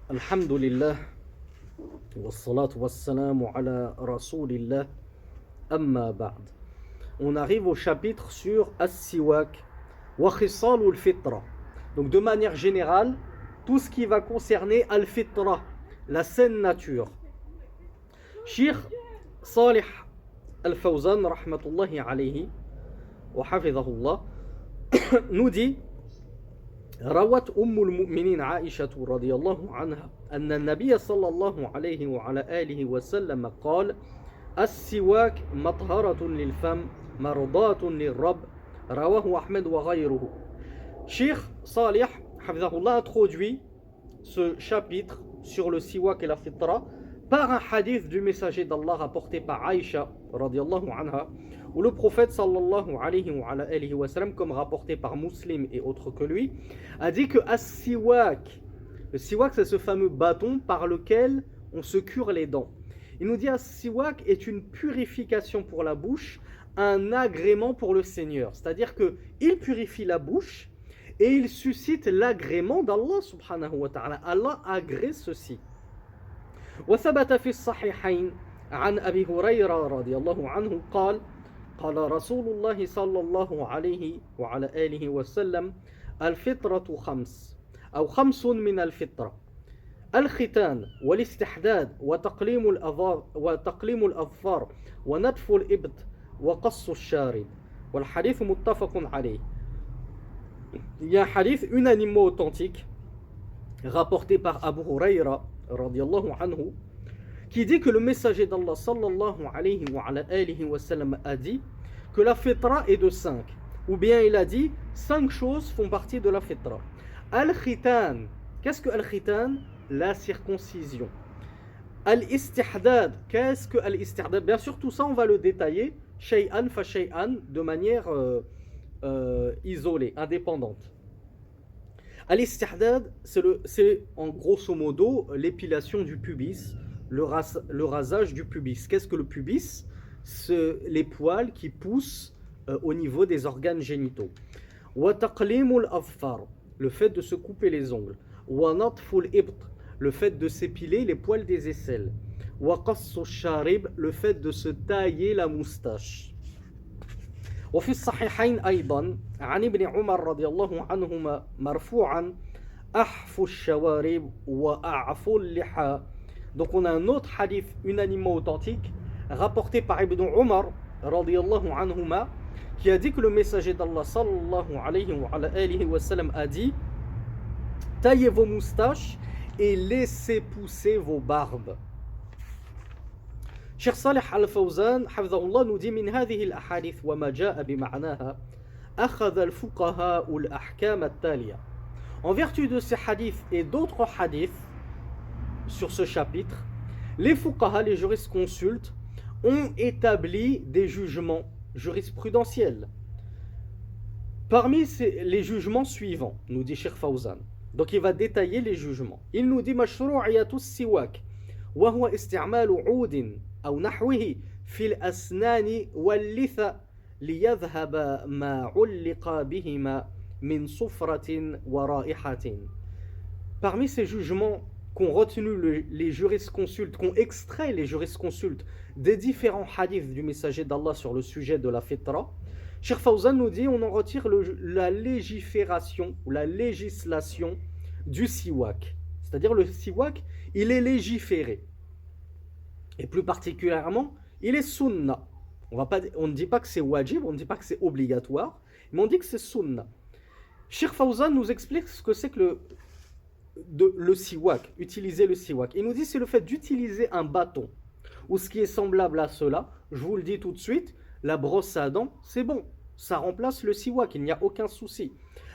Alhamdulillah, wassalatu wassalamu ala rasulillah, amma ba'd. On arrive au chapitre sur As-Siwak wa Khisal al-Fitra. Donc de manière générale, tout ce qui va concerner Al-Fitra, la saine nature. Cheikh Salih Al-Fawzan, rahmatullahi alayhi, wa hafidhahullah, nous dit روت المؤمنين عائشة رضي الله عنها أن النبي صلى الله عليه وعلى آله وسلم قال السواك مطهرة للفم مرضاة للرب رواه أحمد وغيره. Cheikh Salih حفظه introduit ce chapitre sur le siwak et la fitra par un hadith du messager d'Allah rapporté par Aïcha radiyallahu anha, où le prophète sallallahu alayhi wa sallam, comme rapporté par Muslim et autres que lui, a dit que as-siwak, le siwak c'est ce fameux bâton par lequel on se cure les dents. Il nous dit as-siwak est une purification pour la bouche, un agrément pour le Seigneur, c'est-à-dire que il purifie la bouche et il suscite l'agrément d'Allah subhanahu wa ta'ala. Allah agrée ceci. وثبت في الصحيحين عن أبي هريرة رضي الله عنه قال قال رسول الله صلى الله عليه وعلى آله وسلم الفطرة خمس أو خمس من الفطرة الختان والاستحداد وتقليم الأظفار ونتف الإبط وقص الشارب والحديث متفق عليه. Il y a un hadith unanimement authentique rapporté par Abu Hurayra radiyallahu anhu, qui dit que le messager d'Allah sallallahu alayhi wa sallam a dit que la fitra est de 5, ou bien il a dit 5 choses font partie de la fitra. Al-khitan, qu'est-ce que al-khitan? La circoncision. Al-istihdad, qu'est-ce que al-istihdad? Bien sûr, tout ça on va le détailler shay'an fa shay'an, de manière isolée, indépendante. Al-istihdad, c'est en grosso modo l'épilation du pubis, le rasage du pubis. Qu'est-ce que le pubis? C'est les poils qui poussent au niveau des organes génitaux. Wa taqlimul afar, le fait de se couper les ongles. Wa natful ibt, le fait de s'épiler les poils des aisselles. Wa qassu sharib, le fait de se tailler la moustache. وفي الصحيحين أيضا عن ابن عمر رضي الله عنهما مرفوعا أحفوا الشوارب وأعفوا اللحى. Donc on a un autre hadith unanimement authentique rapporté par Ibn Umar radiyallahu anhuma, qui a dit que le messager d'Allah sallallahu alayhi wa sallam a dit: taillez vos moustaches et laissez pousser vos barbes. Cheikh Salih Al-Fawzan حفظه nous dit من هذه الأحاديث وما جاء بمعناها أخذ الفقهاء الأحكام التالية. En vertu de ces hadiths et d'autres hadiths sur ce chapitre, les fuqaha, les jurisconsultes, ont établi des jugements jurisprudentiels. Parmi les jugements suivants, nous dit Cheikh Fawzan, donc il va détailler les jugements. Il nous dit مشروعية السواك وهو استعمال عود أو نحوه في الأسنان واللثة ليذهب ما علق بهما من صفرة ورائحة. Parmi ces jugements qu'ont retenu les jurisconsultes, qu'ont extrait les jurisconsultes des différents hadiths du messager d'Allah sur le sujet de la fitra, Cheikh Fawzan nous dit on en retire la légifération ou la législation du siwak. C'est-à-dire le siwak, il est légiféré. Et plus particulièrement, il est sunna. On ne dit pas que c'est wajib, on ne dit pas que c'est obligatoire, mais on dit que c'est sunna. Cheikh Fawzan nous explique ce que c'est que le siwak, utiliser le siwak. Il nous dit c'est le fait d'utiliser un bâton, ou ce qui est semblable à cela. Je vous le dis tout de suite, la brosse à dents, c'est bon. Ça remplace le siwak, il n'y a aucun souci.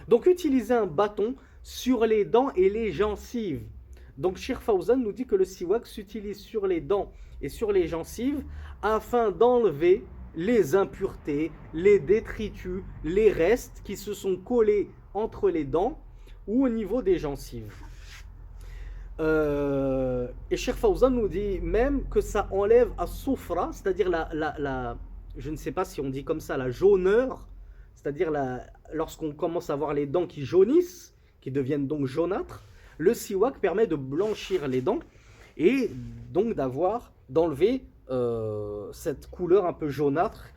Donc utiliser un bâton sur les dents et les gencives. Donc Cheikh Fawzan nous dit que le siwak s'utilise sur les dents et sur les gencives afin d'enlever les impuretés, les détritus, les restes qui se sont collés entre les dents ou au niveau des gencives. Et Cheikh Fawzan nous dit même que ça enlève à soufra, c'est-à-dire je ne sais pas si on dit comme ça, la jauneur, c'est-à-dire lorsqu'on commence à voir les dents qui jaunissent, qui deviennent donc jaunâtres, Le siwak permet de blanchir les dents et donc d'enlever cette couleur un peu jaunâtre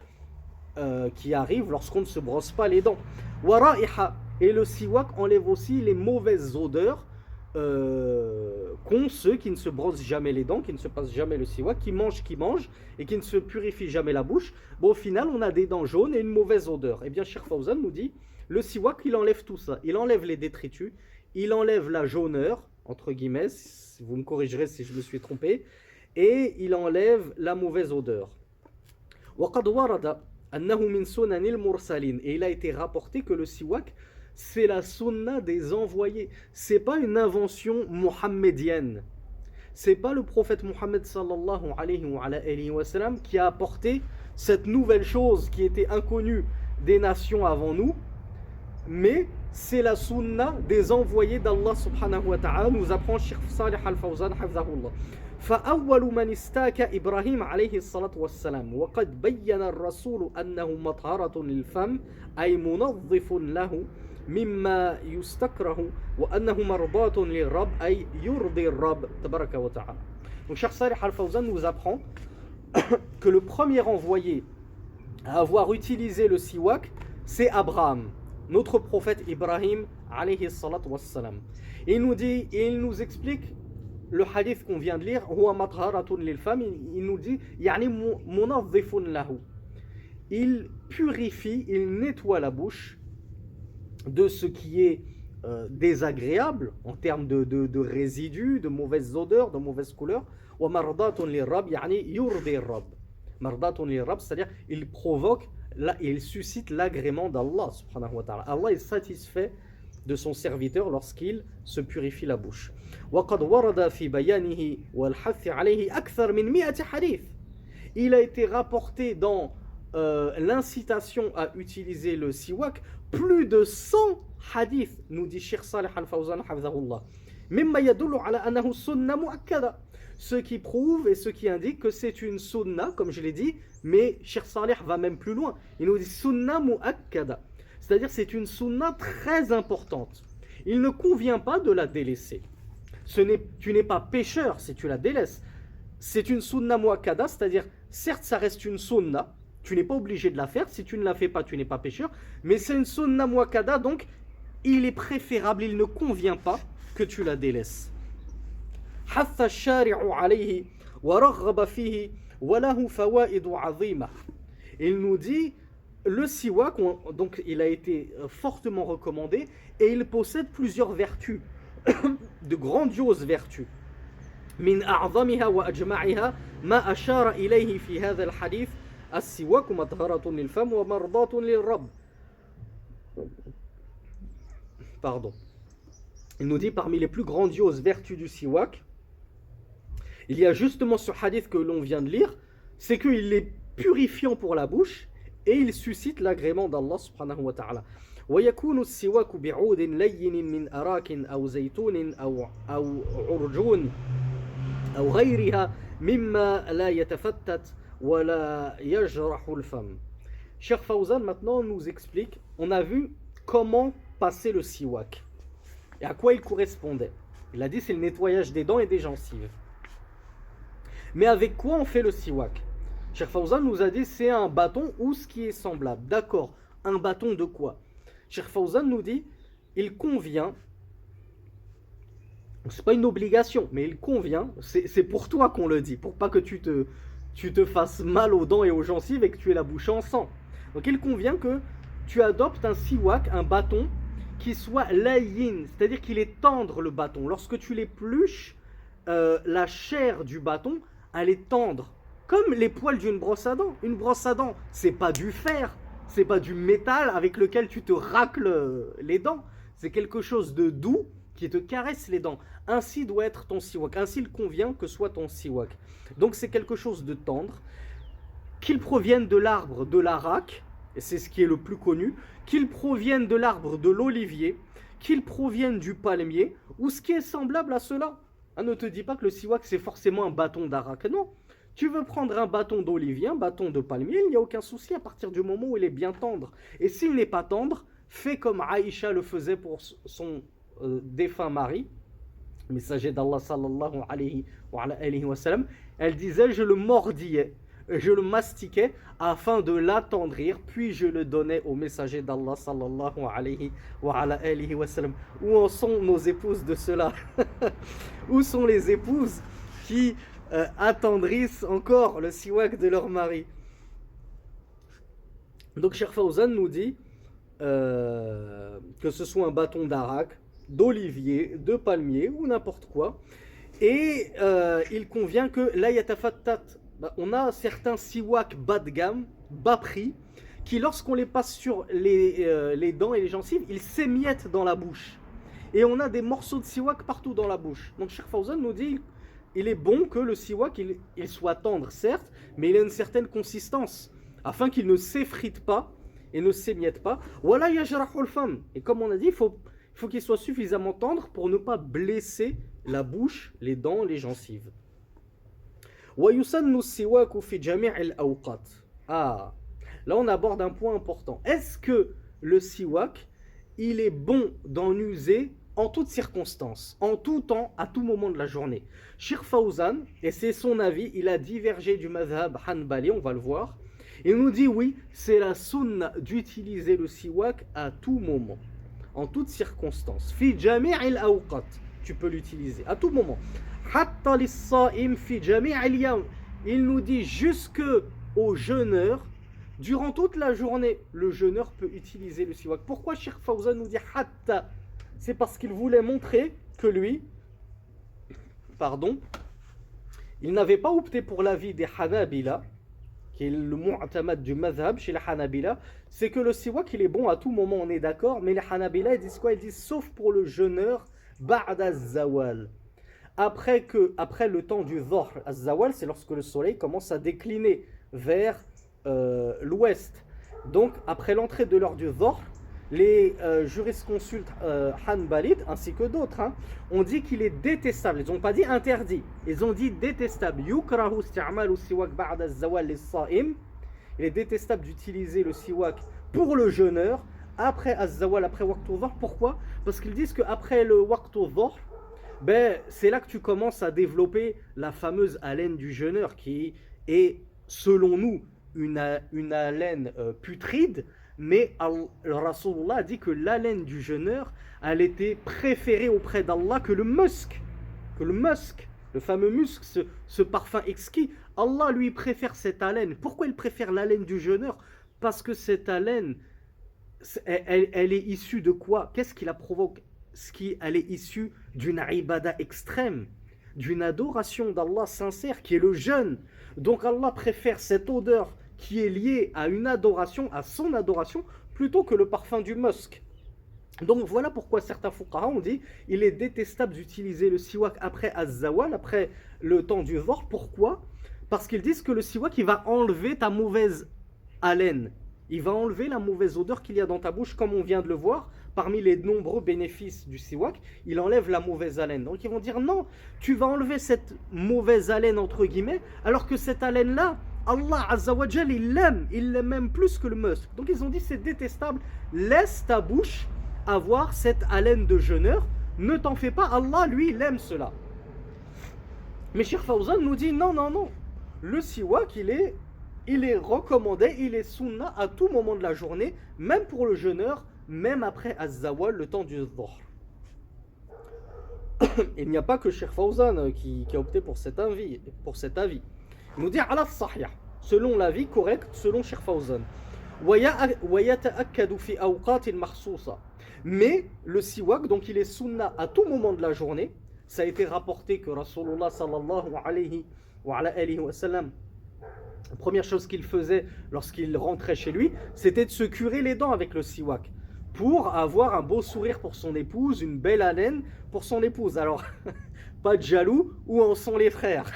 qui arrive lorsqu'on ne se brosse pas les dents. Wara'iha, et le siwak enlève aussi les mauvaises odeurs qu'ont ceux qui ne se brossent jamais les dents, qui ne se passent jamais le siwak, qui mangent et qui ne se purifient jamais la bouche. Bon, au final, on a des dents jaunes et une mauvaise odeur. Eh bien, Cheikh Fawzan nous dit, le siwak, il enlève tout ça. Il enlève les détritus, il enlève la jauneur, entre guillemets, vous me corrigerez si je me suis trompé, et il enlève la mauvaise odeur. وقد ورد أنه من سنن المرسلين, et il a été rapporté que le siwak, c'est la sunna des envoyés. C'est pas une invention mohammedienne. C'est pas le prophète Mohammed sallallahu alayhi wa sallam qui a apporté cette nouvelle chose qui était inconnue des nations avant nous, mais c'est la sunna des envoyés d'Allah subhanahu wa ta'ala, nous apprend Cheikh Salih al-Fawzan hafzahullah. فأول من استاك إبراهيم عليه الصلاة والسلام وقد بين الرسول أنه مطهرة للفم أي منظف له مما يستكره وأنه مرضاة للرب أي يرضي الرب تبارك وتعالى. Donc Cheikh Salih al-Fawzan nous apprend que le premier envoyé à avoir utilisé le siwak, c'est Abraham, notre prophète Ibrahim alayhi salatu wassalam. Et il nous explique le hadith qu'on vient de lire, huwa matharatun lil fam, il nous dit yani munazzifun lahu. Il purifie, il nettoie la bouche de ce qui est désagréable en termes de résidus, de mauvaises odeurs, de mauvaises couleurs. Wa mardatun lirab yani yurdi ar-rabb. Mardatun lirab, c'est-à-dire il provoque, il suscite l'agrément d'Allah subhanahu wa ta'ala. Allah est satisfait de son serviteur lorsqu'il se purifie la bouche. وقد ورد في بيانه والحث عليه أكثر من 100 حديث. Il a été rapporté dans l'incitation à utiliser le siwak plus de 100 hadiths, nous dit Cheikh Salih al-Fawzan hafzahullah. مما يدل على أنه سنة مؤكدة. Ce qui prouve et ce qui indique que c'est une sunna, comme je l'ai dit, mais Cheikh Salih va même plus loin. Il nous dit sunna mu'akkada. C'est-à-dire c'est une sunna très importante. Il ne convient pas de la délaisser. Tu n'es pas pécheur si tu la délaisses. C'est une sunna muakkada, c'est-à-dire, certes, ça reste une sunna, tu n'es pas obligé de la faire, si tu ne la fais pas, tu n'es pas pécheur, mais c'est une sunna muakkada, donc il est préférable, il ne convient pas que tu la délaisses. حث الشارع عليه ورغب فيه وله فوائد عظيمة. Il nous dit, le siwak, donc il a été fortement recommandé et il possède plusieurs vertus. De grandioses vertus. من أعظمها وأجمعها ما أشار إليه في هذا الحديث السواك مطهرة للفم ومرضاة للرب. Pardon. Il nous dit parmi les plus grandioses vertus du siwak, il y a justement ce hadith que l'on vient de lire, c'est qu'il est purifiant pour la bouche et il suscite l'agrément d'Allah subhanahu wa ta'ala. ويكون السواك بعود لين من أراك أو زيتون أو عرجون أو غيرها مما لا يتفتت ولا يجرح الفم. Cheikh Fawzan maintenant nous explique, on a vu comment passer le siwak et à quoi il correspondait. Il a dit c'est le nettoyage des dents et des gencives. Mais avec quoi on fait le siwak? Cheikh Fawzan nous a dit c'est un bâton ou ce qui est semblable. D'accord, un bâton de quoi? Cheikh Fawzan nous dit, il convient, c'est pas une obligation, mais il convient, c'est pour toi qu'on le dit, pour pas que tu te fasses mal aux dents et aux gencives et que tu aies la bouche en sang. Donc il convient que tu adoptes un siwak, un bâton, qui soit layin, c'est-à-dire qu'il est tendre le bâton. Lorsque tu l'épluches, la chair du bâton, elle est tendre, comme les poils d'une brosse à dents. Une brosse à dents, c'est pas du fer, c'est pas du métal avec lequel tu te racles les dents. C'est quelque chose de doux qui te caresse les dents. Ainsi doit être ton siwak. Ainsi il convient que soit ton siwak. Donc c'est quelque chose de tendre, qu'il provienne de l'arbre de l'arak, et c'est ce qui est le plus connu, qu'il provienne de l'arbre de l'olivier, qu'il provienne du palmier, ou ce qui est semblable à cela. Ne te dis pas que le siwak c'est forcément un bâton d'arak. Non. Tu veux prendre un bâton d'olivier, un bâton de palmier, il n'y a aucun souci à partir du moment où il est bien tendre. Et s'il n'est pas tendre, fais comme Aïcha le faisait pour son défunt mari, messager d'Allah sallallahu alayhi wa sallam, elle disait je le mordillais, je le mastiquais afin de l'attendrir, puis je le donnais au messager d'Allah sallallahu alayhi wa sallam. Où en sont nos épouses de cela? Où sont les épouses qui attendrissent encore le siwak de leur mari? Donc Cheikh Fawzan nous dit que ce soit un bâton d'arak, d'olivier, de palmier ou n'importe quoi. Et il convient que là, yatafattat, on a certains siwaks bas de gamme, bas prix, qui lorsqu'on les passe sur les dents et les gencives, ils s'émiettent dans la bouche. Et on a des morceaux de siwak partout dans la bouche. Donc Cheikh Fawzan nous dit il est bon que le siwak il soit tendre, certes, mais il a une certaine consistance, afin qu'il ne s'effrite pas et ne s'émiette pas. Wala yajrahul fam. Et comme on a dit, il faut qu'il soit suffisamment tendre pour ne pas blesser la bouche, les dents, les gencives. Wa yusannu siwaku fi jami' al-awqat. Ah, là on aborde un point important. Est-ce que le siwak, il est bon d'en user en toutes circonstances, en tout temps, à tout moment de la journée? Cheikh Fawzan, et c'est son avis, il a divergé du madhab hanbali, on va le voir. Il nous dit oui, c'est la sunna d'utiliser le siwak à tout moment, en toutes circonstances. Fi jami' al-awqat, tu peux l'utiliser à tout moment. Hatta lis-sa'im fi jami' al-yawm. Il nous dit jusque au jeûneur, durant toute la journée, le jeûneur peut utiliser le siwak. Pourquoi Cheikh Fawzan nous dit hatta? C'est parce qu'il voulait montrer que lui, il n'avait pas opté pour l'avis des Hanabila, qui est le mu'tamad du madhab chez les Hanabila, c'est que le siwak il est bon à tout moment, on est d'accord, mais les Hanabila ils disent quoi? Ils disent sauf pour le jeûneur ba'da az-zawal. Après le temps du dhuhr, az-zawal c'est lorsque le soleil commence à décliner vers l'ouest. Donc après l'entrée de l'heure du dhuhr, les jurisconsultes hanbalites ainsi que d'autres ont dit qu'il est détestable. Ils n'ont pas dit interdit, ils ont dit détestable. Yukrahu isti'malu siwak ba'da az-zawal lis-sa'im. Il est détestable d'utiliser le siwak pour le jeûneur après az-zawal, après waqtu dhuhr. Pourquoi? Parce qu'ils disent qu'après le waqtu dhuhr, c'est là que tu commences à développer la fameuse haleine du jeûneur qui est selon nous une haleine putride. Mais le Rasulullah a dit que l'haleine du jeûneur, elle était préférée auprès d'Allah que le musc, le fameux musc, ce parfum exquis. Allah lui préfère cette haleine. Pourquoi il préfère l'haleine du jeûneur? Parce que cette haleine, elle est issue de quoi? Qu'est-ce qui la provoque? Elle est issue d'une ibada extrême, d'une adoration d'Allah sincère qui est le jeûne. Donc Allah préfère cette odeur qui est lié à une adoration, à son adoration, plutôt que le parfum du musc. Donc voilà pourquoi certains fuqaha ont dit il est détestable d'utiliser le siwak après az-zawal, après le temps du dhuhr. Pourquoi? Parce qu'ils disent que le siwak il va enlever ta mauvaise haleine, il va enlever la mauvaise odeur qu'il y a dans ta bouche, comme on vient de le voir. Parmi les nombreux bénéfices du siwak, il enlève la mauvaise haleine. Donc ils vont dire non, tu vas enlever cette mauvaise haleine entre guillemets, alors que cette haleine là, Allah Azza wa Jal, il l'aime même plus que le musc. Donc ils ont dit c'est détestable, laisse ta bouche avoir cette haleine de jeûneur, ne t'en fais pas, Allah lui il aime cela. Mais Cheikh Fawzan nous dit non, le siwak il est recommandé, il est sunna à tout moment de la journée, même pour le jeûneur, même après az-zawal, le temps du dhuhr. Il n'y a pas que Cheikh Fawzan qui a opté pour cet avis. Il nous dit ala sahih, selon l'avis correct, selon Cheikh Fawzan. Mais le siwak, donc il est sunna à tout moment de la journée. Ça a été rapporté que Rasulullah sallallahu alayhi wa sallam, la première chose qu'il faisait lorsqu'il rentrait chez lui, c'était de se curer les dents avec le siwak, pour avoir un beau sourire pour son épouse, une belle haleine pour son épouse. Alors, pas de jaloux, où en sont les frères?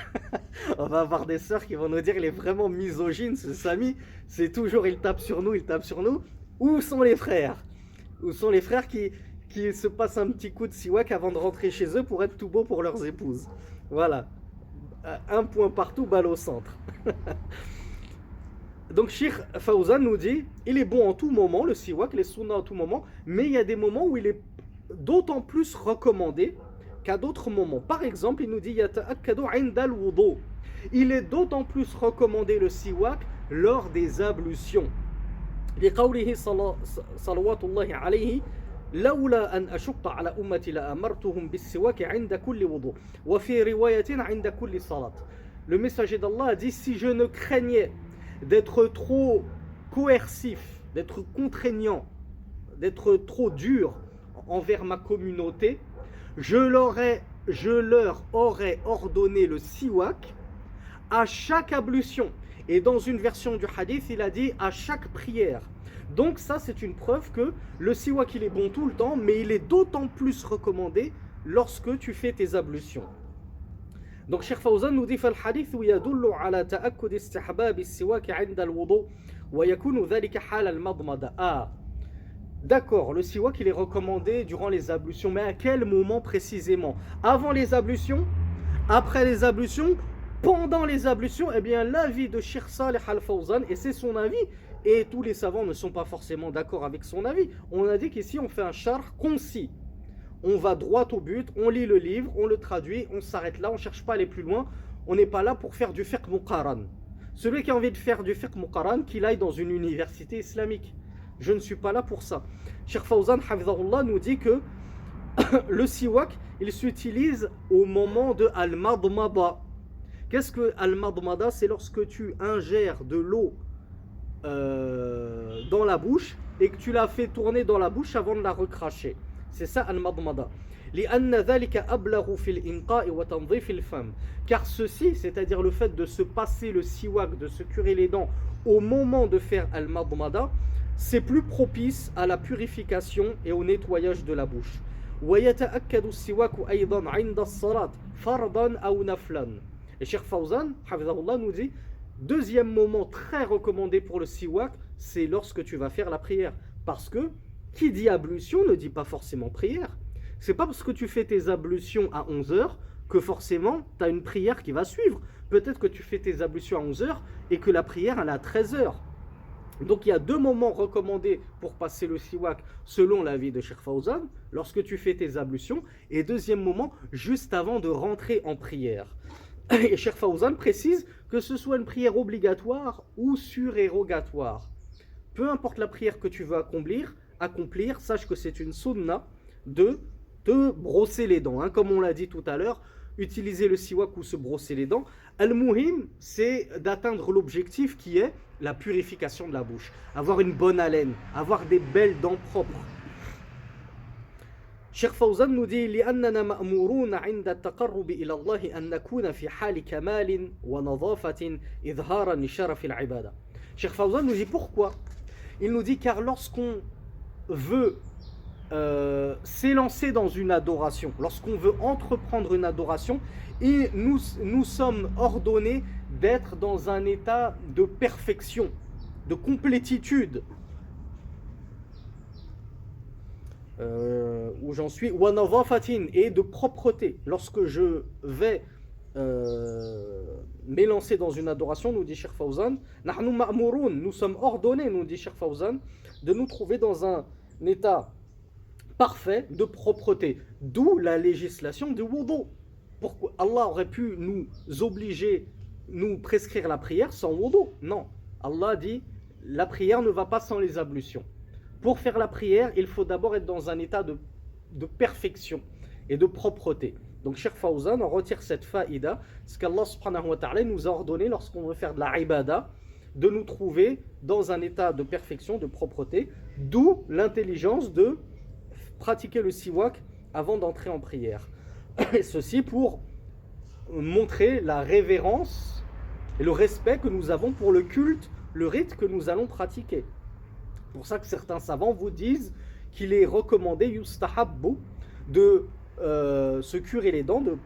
On va avoir des sœurs qui vont nous dire il est vraiment misogyne ce Samy, c'est toujours il tape sur nous. Où sont les frères? Où sont les frères qui se passent un petit coup de siwak avant de rentrer chez eux pour être tout beau pour leurs épouses? Voilà, un point partout, balle au centre. Donc Cheikh Fawzan nous dit il est bon en tout moment, le siwak, les sunna en tout moment, mais il y a des moments où il est d'autant plus recommandé qu'à d'autres moments. Par exemple, il nous dit yata'akkadu 'inda al-wudu. Il est d'autant plus recommandé le siwak lors des ablutions. لقوله صلوات الله عليه لولا أن أشق على أمتي لأمرتهم بالسواك عند كل وضوء وفي رواية عند كل صلاة. Le messager d'Allah a dit si je ne craignais d'être trop coercif, d'être contraignant, d'être trop dur envers ma communauté, je leur aurais ordonné le siwak à chaque ablution. Et dans une version du hadith, il a dit à chaque prière. Donc ça, c'est une preuve que le siwak, il est bon tout le temps, mais il est d'autant plus recommandé lorsque tu fais tes ablutions. Donc Cheikh Fawzan nous dit فالحديث يدل على تأكد استحباب السواك عند الوضوء ويكون ذلك حال المضمضة. D'accord, le siwak il est recommandé durant les ablutions, mais à quel moment précisément? Avant les ablutions? Après les ablutions? Pendant les ablutions? Eh bien l'avis de Cheikh Saleh Al-Fawzan, et c'est son avis, et tous les savants ne sont pas forcément d'accord avec son avis. On a dit qu'ici on fait un charh concis. On va droit au but, on lit le livre, on le traduit, on s'arrête là, on ne cherche pas à aller plus loin. On n'est pas là pour faire du fiqh muqaran. Celui qui a envie de faire du fiqh muqaran, qu'il aille dans une université islamique. Je ne suis pas là pour ça. Cheikh Fawzan Hafizahullah nous dit que le siwak, il s'utilise au moment de al-madmada. Qu'est-ce que al-madmada? C'est lorsque tu ingères de l'eau dans la bouche et que tu la fais tourner dans la bouche avant de la recracher. C'est ça al-madmada. Car ceci, c'est-à-dire le fait de se passer le siwak, de se curer les dents au moment de faire al-madmada, c'est plus propice à la purification et au nettoyage de la bouche. Et Cheikh Fawzan, Hafizahullah, nous dit deuxième moment très recommandé pour le siwak, c'est lorsque tu vas faire la prière. Parce que qui dit ablution ne dit pas forcément prière. C'est pas parce que tu fais tes ablutions à 11h que forcément tu as une prière qui va suivre. Peut-être que tu fais tes ablutions à 11h et que la prière elle est à 13h. Donc il y a deux moments recommandés pour passer le siwak selon l'avis de Cheikh Fawzan, lorsque tu fais tes ablutions, et deuxième moment juste avant de rentrer en prière. Et Cheikh Fawzan précise que ce soit une prière obligatoire ou surérogatoire. Peu importe la prière que tu veux accomplir, sache que c'est une sunna de te brosser les dents. Comme on l'a dit tout à l'heure, utiliser le siwak ou se brosser les dents. Al-Muhim, c'est d'atteindre l'objectif qui est la purification de la bouche. Avoir une bonne haleine, avoir des belles dents propres. Cheikh Fawzan nous dit لأننا مأمورون عند التقرب إلى الله أن نكون في حال كمال ونظافة إظهارا لشرف العبادة. Cheikh Fawzan nous dit pourquoi? Il nous dit car lorsqu'on veut s'élancer dans une adoration, lorsqu'on veut entreprendre une adoration, et nous sommes ordonnés d'être dans un état de perfection, de complétitude. Où j'en suis, et de propreté. Lorsque je vais m'élancer dans une adoration, nous dit Cheikh Fawzan, nous sommes ordonnés, nous dit Cheikh Fawzan, de nous trouver dans un état parfait de propreté. D'où la législation du wudu. Pourquoi Allah aurait pu nous obliger, nous prescrire la prière sans wudu? Non. Allah dit, la prière ne va pas sans les ablutions. Pour faire la prière, il faut d'abord être dans un état de perfection et de propreté. Donc Cheikh Fawzan en retire cette faïda, ce qu'Allah subhanahu wa ta'ala nous a ordonné lorsqu'on veut faire de la ibada, de nous trouver dans un état de perfection, de propreté, d'où l'intelligence de pratiquer le siwak avant d'entrer en prière. Et ceci pour montrer la révérence et le respect que nous avons pour le culte, le rite que nous allons pratiquer. C'est pour ça que certains savants vous disent qu'il est recommandé yustahabbu de se curer les dents, de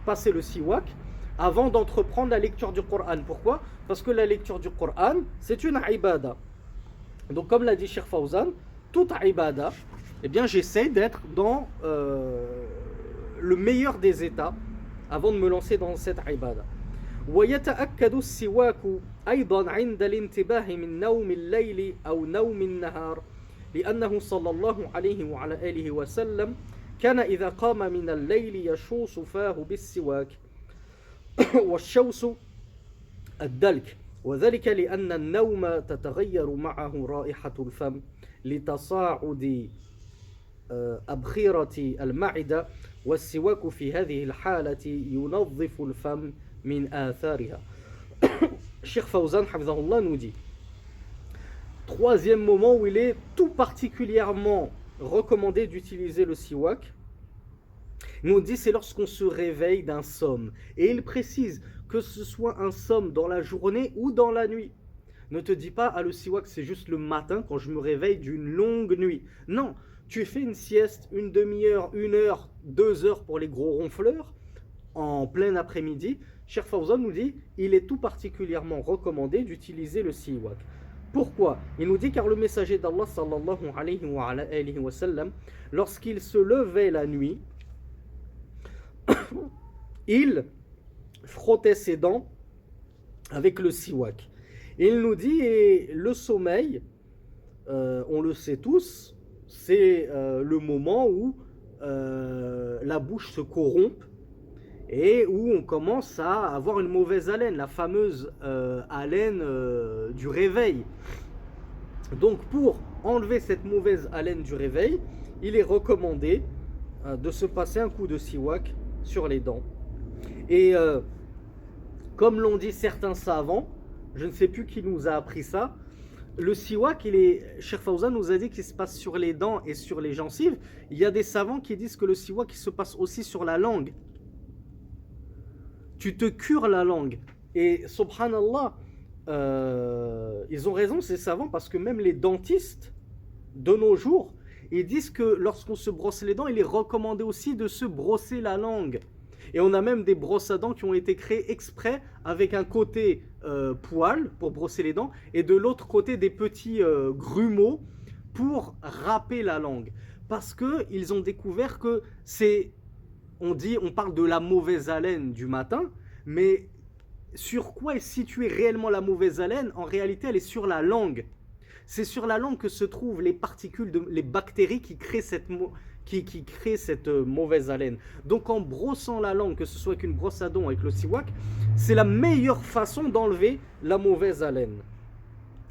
passer le siwak avant d'entreprendre la lecture du Coran. Pourquoi? Parce que la lecture du Coran, c'est une ibada. Donc comme l'a dit Cheikh Fawzan, toute ibada, eh bien j'essaie d'être dans le meilleur des états avant de me lancer dans cette ibada. ويتأكد السواك أيضا عند الانتباه من نوم الليل أو نوم النهار لأنه صلى الله عليه وعلى آله وسلم كان إذا قام من الليل يشوص فاه بالسواك والشوص الدلك وذلك لأن النوم تتغير معه رائحة الفم لتصاعد أبخرة المعدة والسواك في هذه الحالة ينظف الفم من آثارها. Cheikh Fawzan Hafizahullah nous dit, troisième moment où il est tout particulièrement recommandé d'utiliser le siwak, il nous dit c'est lorsqu'on se réveille d'un somme. Et il précise que ce soit un somme dans la journée ou dans la nuit. Ne te dis pas, le siwak c'est juste le matin quand je me réveille d'une longue nuit. Non, tu fais une sieste, une demi-heure, 1 heure, 2 heures pour les gros ronfleurs, en plein après-midi. Cheikh Fawzan nous dit, il est tout particulièrement recommandé d'utiliser le siwak. Pourquoi? Il nous dit car le messager d'Allah sallallahu alayhi wa sallam, lorsqu'il se levait la nuit, il frottait ses dents avec le siwak. Il nous dit, et le sommeil, on le sait tous, c'est le moment où la bouche se corrompt et où on commence à avoir une mauvaise haleine, la fameuse haleine du réveil. Donc pour enlever cette mauvaise haleine du réveil, il est recommandé de se passer un coup de siwak sur les dents. Et comme l'ont dit certains savants, je ne sais plus qui nous a appris ça, le siwak, Cheikh Fawzan nous a dit qu'il se passe sur les dents et sur les gencives. Il y a des savants qui disent que le siwak il se passe aussi sur la langue. Tu te cures la langue. Et subhanallah, ils ont raison ces savants parce que même les dentistes de nos jours, ils disent que lorsqu'on se brosse les dents, il est recommandé aussi de se brosser la langue. Et on a même des brosses à dents qui ont été créées exprès avec un côté poil pour brosser les dents et de l'autre côté des petits grumeaux pour râper la langue. Parce qu'ils ont découvert que on parle de la mauvaise haleine du matin, mais sur quoi est située réellement la mauvaise haleine? En réalité, elle est sur la langue. C'est sur la langue que se trouvent les particules, les bactéries qui créent cette mauvaise haleine. Donc en brossant la langue, que ce soit avec une brosse à dents, avec le siwak, c'est la meilleure façon d'enlever la mauvaise haleine.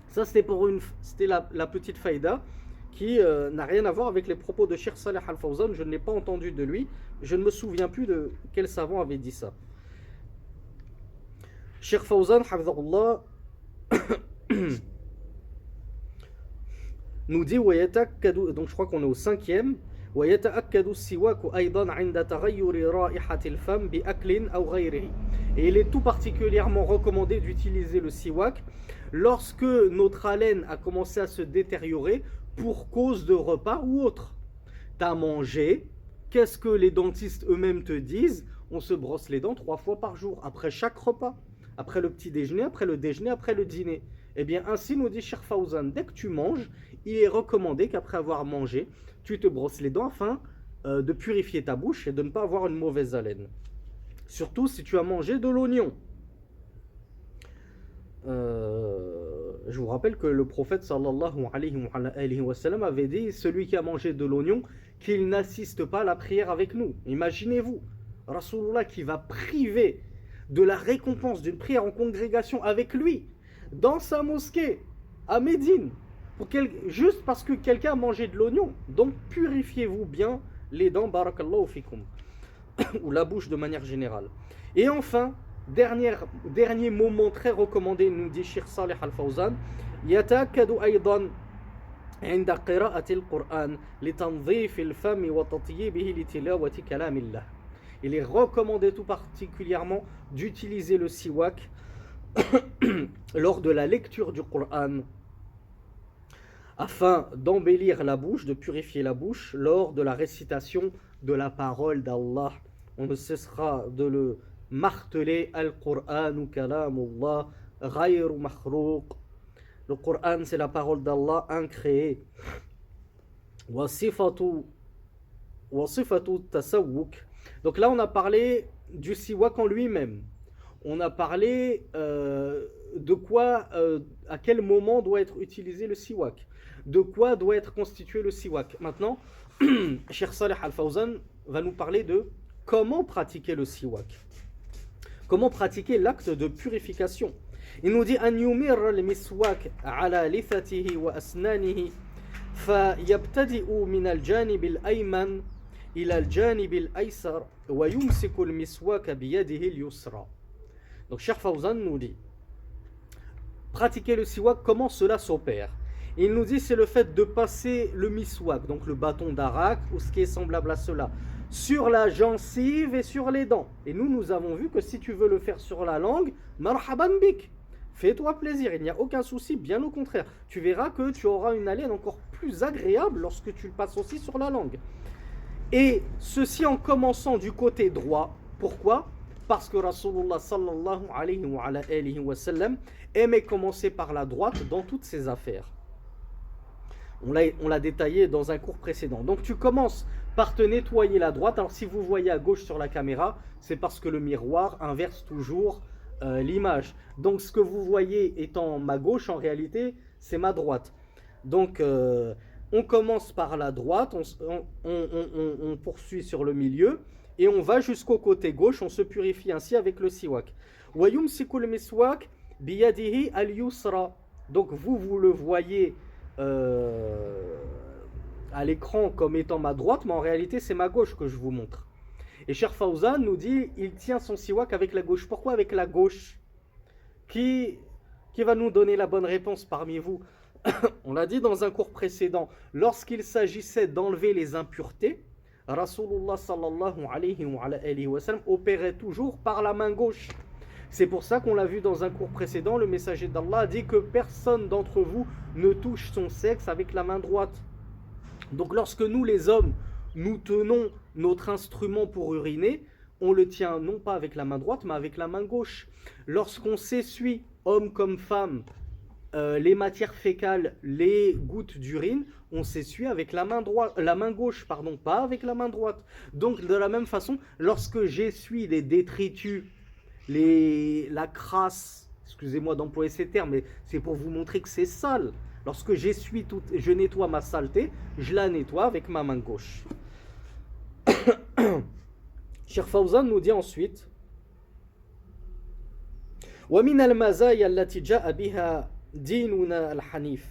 Ça c'était la petite faïda qui n'a rien à voir avec les propos de Cheikh Saleh Al-Fawzan. Je ne l'ai pas entendu de lui. Je ne me souviens plus de quel savant avait dit ça. Cheikh Fawzan, Hafizahullah, nous dit, donc je crois qu'on est au 5e, ويتأكد السواك أيضا عند تغير رائحة الفم بأكل أو غيره. Et il est tout particulièrement recommandé d'utiliser le siwak lorsque notre haleine a commencé à se détériorer pour cause de repas ou autre. T'as mangé, qu'est-ce que les dentistes eux-mêmes te disent? On se brosse les dents 3 fois par jour, après chaque repas, après le petit déjeuner, après le déjeuner, après le dîner. Eh bien ainsi nous dit Cheikh Fawzan, dès que tu manges, il est recommandé qu'après avoir mangé, tu te brosses les dents afin de purifier ta bouche et de ne pas avoir une mauvaise haleine. Surtout si tu as mangé de l'oignon. Je vous rappelle que le prophète sallallahu alayhi wa sallam avait dit, celui qui a mangé de l'oignon, qu'il n'assiste pas à la prière avec nous. Imaginez-vous, Rasulullah qui va priver de la récompense d'une prière en congrégation avec lui, dans sa mosquée, à Médine, juste parce que quelqu'un a mangé de l'oignon. Donc purifiez-vous bien les dents, barakallahu fikum, ou la bouche de manière générale. Et enfin, dernier moment très recommandé, nous dit Cheikh Saleh Al-Fawzan, يتأكد أيضا عند قراءة القرآن لتنظيف الفم وتطييبه لتلاوة كلام الله. Il est recommandé tout particulièrement d'utiliser le siwak lors de la lecture du Coran afin d'embellir la bouche, de purifier la bouche lors de la récitation de la parole d'Allah. On ne cessera de le marteler, Al-Qur'an kalamullah ghayru makhlouq. Le Coran c'est la parole d'Allah incréée. Wa sifatu tasawwuk. Donc là on a parlé du siwak en lui-même. On a parlé de quoi, à quel moment doit être utilisé le siwak, de quoi doit être constitué le siwak. Maintenant, Cheikh Saleh Al-Fawzan va nous parler de comment pratiquer le siwak. Comment pratiquer l'acte de purification. Il nous dit أن يمر المسواك على لثته وأسنانه فيبتدئ من الجانب الأيمن إلى الجانب الأيسر ويمسك المسواك بيده اليسرى. Donc Cheikh Fawzan nous dit pratiquer le siwak, comment cela s'opère. Il nous dit c'est le fait de passer le miswak, donc le bâton d'arak ou ce qui est semblable à cela, sur la gencive et sur les dents. Et nous avons vu que si tu veux le faire sur la langue, marhaban bik, fais-toi plaisir, il n'y a aucun souci, bien au contraire. Tu verras que tu auras une haleine encore plus agréable lorsque tu le passes aussi sur la langue. Et ceci en commençant du côté droit. Pourquoi ? Parce que Rasulullah sallallahu alayhi wa sallam aimait commencer par la droite dans toutes ses affaires. On l'a détaillé dans un cours précédent. Donc tu commences par te nettoyer la droite. Alors si vous voyez à gauche sur la caméra, c'est parce que le miroir inverse toujours l'image. Donc ce que vous voyez étant ma gauche, en réalité, c'est ma droite. Donc on commence par la droite, on poursuit sur le milieu et on va jusqu'au côté gauche, on se purifie ainsi avec le siwak. وَيُمْسِكُ الْمِسْوَاكَ بِيَدِهِ الْيُسْرَى. Donc vous le voyez à l'écran comme étant ma droite, mais en réalité c'est ma gauche que je vous montre. Et Cheikh Fawzan nous dit il tient son siwak avec la gauche. Pourquoi avec la gauche? Qui va nous donner la bonne réponse parmi vous? On l'a dit dans un cours précédent, lorsqu'il s'agissait d'enlever les impuretés, Rasulullah sallallahu alayhi wa sallam opérait toujours par la main gauche. C'est pour ça qu'on l'a vu dans un cours précédent, le messager d'Allah a dit que personne d'entre vous ne touche son sexe avec la main droite. Donc lorsque nous les hommes, nous tenons notre instrument pour uriner, on le tient non pas avec la main droite, mais avec la main gauche. Lorsqu'on s'essuie, homme comme femme, les matières fécales, les gouttes d'urine, on s'essuie avec la main gauche, pas avec la main droite. Donc de la même façon, lorsque j'essuie les détritus, la crasse, excusez-moi d'employer ces termes, mais c'est pour vous montrer que c'est sale. Lorsque je nettoie ma saleté, je la nettoie avec ma main gauche. Cheikh Fawzan nous dit ensuite ومن المزايا التي جاء بها ديننا الحنيف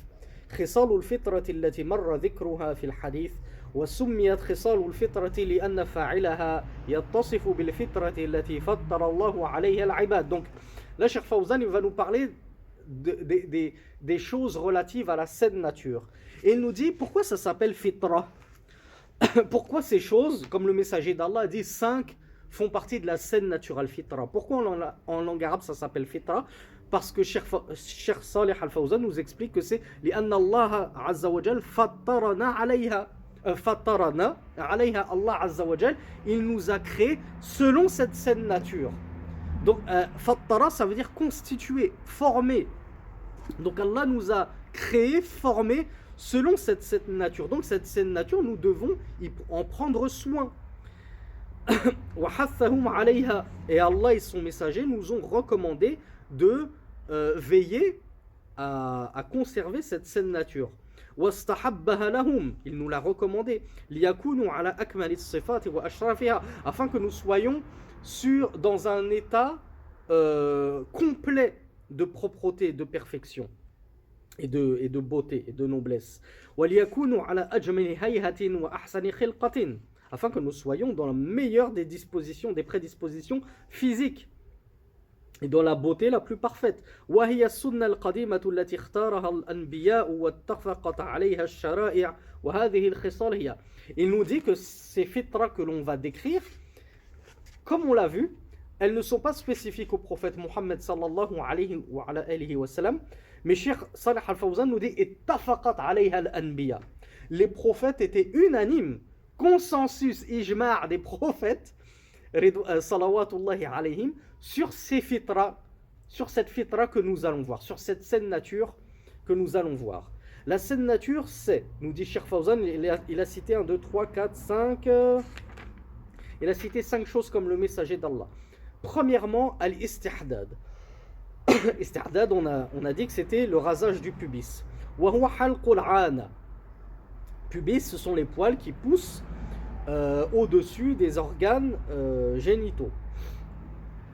خصال الفطرة التي مر ذكرها في الحديث وسميت خصال الفطرة لأن فاعلها يتصف بالفطرة التي فطر الله عليها العباد. Donc là Cheikh Fawzan il va nous parler des choses relatives à la saine nature. Et il nous dit pourquoi ça s'appelle fitra. Pourquoi ces choses, comme le messager d'Allah dit, 5 font partie de la saine nature al-fitra. Pourquoi en langue arabe ça s'appelle fitra? Parce que Cheikh Saleh Al-Fawzan nous explique que c'est لأن الله عز وجل فطرنا عليها. Allah Azza wa Jal, il nous a créé selon cette saine nature. Donc fattara ça veut dire constituer, former. Donc Allah nous a créé, formé selon cette saine nature. Donc cette saine nature, nous devons en prendre soin. Et Allah et son messager nous ont recommandé de veiller à conserver cette saine nature. Il nous l'a recommandé afin que nous soyons dans un état complet de propreté, de perfection et de beauté et de noblesse, afin que nous soyons dans la meilleure des dispositions, des prédispositions physiques et dans la beauté la plus parfaite. Il nous dit que ces fitra que l'on va décrire, comme on l'a vu, elles ne sont pas spécifiques au prophète Mohammed sallallahu alayhi wa sallam, mais Cheikh Saleh Al-Fawzan nous dit ittafaqat alayha al-anbiya. Les prophètes étaient unanimes, consensus, ijma' des prophètes salawatullahi alayhim sur ces fitra, sur cette fitra que nous allons voir, sur cette saine nature que nous allons voir. La saine nature, c'est, nous dit Cheikh Fawzan, il a cité 1, 2, 3, 4, 5 il a cité 5 choses comme le messager d'Allah. Premièrement, al-istihdad. Istihdad, on a dit que c'était le rasage du pubis. Wa huwa halqul aana. Pubis, ce sont les poils qui poussent au-dessus des organes génitaux.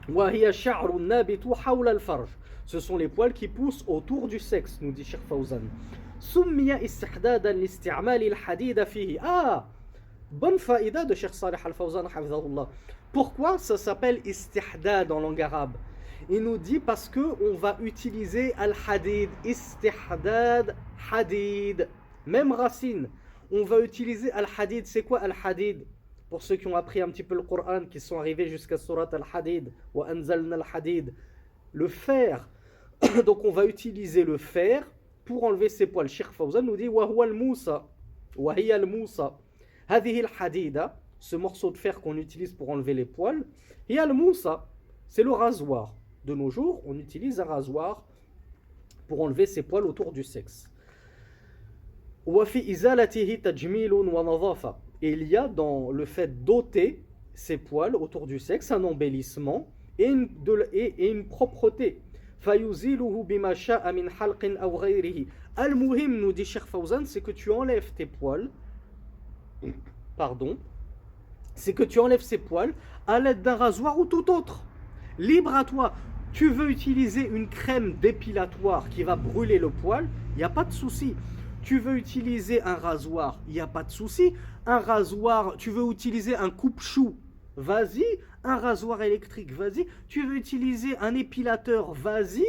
وهي شعر النابت حول الفرج. Ce sont les poils qui poussent autour du sexe, nous dit Cheikh Fawzan. سمي استحدادا لاستعمال الحديد فيه. Ah, bonne faïda de Cheikh Salih Al-Fawzan hafizahullah. Pourquoi ça s'appelle istihdad en langue arabe? Il nous dit parce que on va utiliser al-hadid, istihdad, hadid, même racine. On va utiliser al-hadid. C'est quoi al-hadid? Pour ceux qui ont appris un petit peu le Coran, qui sont arrivés jusqu'à surat al-hadid, wa anzalna al-hadid, le fer. Donc on va utiliser le fer pour enlever ses poils. Cheikh Fawzan nous dit wa huwa al-musa, wa hiya al-musa. Hadhihi al-hadida, ce morceau de fer qu'on utilise pour enlever les poils, hiya al-musa, c'est le rasoir. De nos jours, on utilise un rasoir pour enlever ses poils autour du sexe. وفي إزالته تجميل ونظافة. Et il y a dans le fait d'ôter ses poils autour du sexe un embellissement et une propreté. فيزيله بما شاء من حلق أو غيره. المهم, nous dit Cheikh Fawzan, c'est que tu enlèves tes poils. Pardon. C'est que tu enlèves ces poils à l'aide d'un rasoir ou tout autre. Libre à toi. Tu veux utiliser une crème dépilatoire qui va brûler le poil, il n'y a pas de souci. Tu veux utiliser un rasoir, il n'y a pas de souci. Un rasoir, tu veux utiliser un coupe-chou, vas-y. Un rasoir électrique, vas-y. Tu veux utiliser un épilateur, vas-y.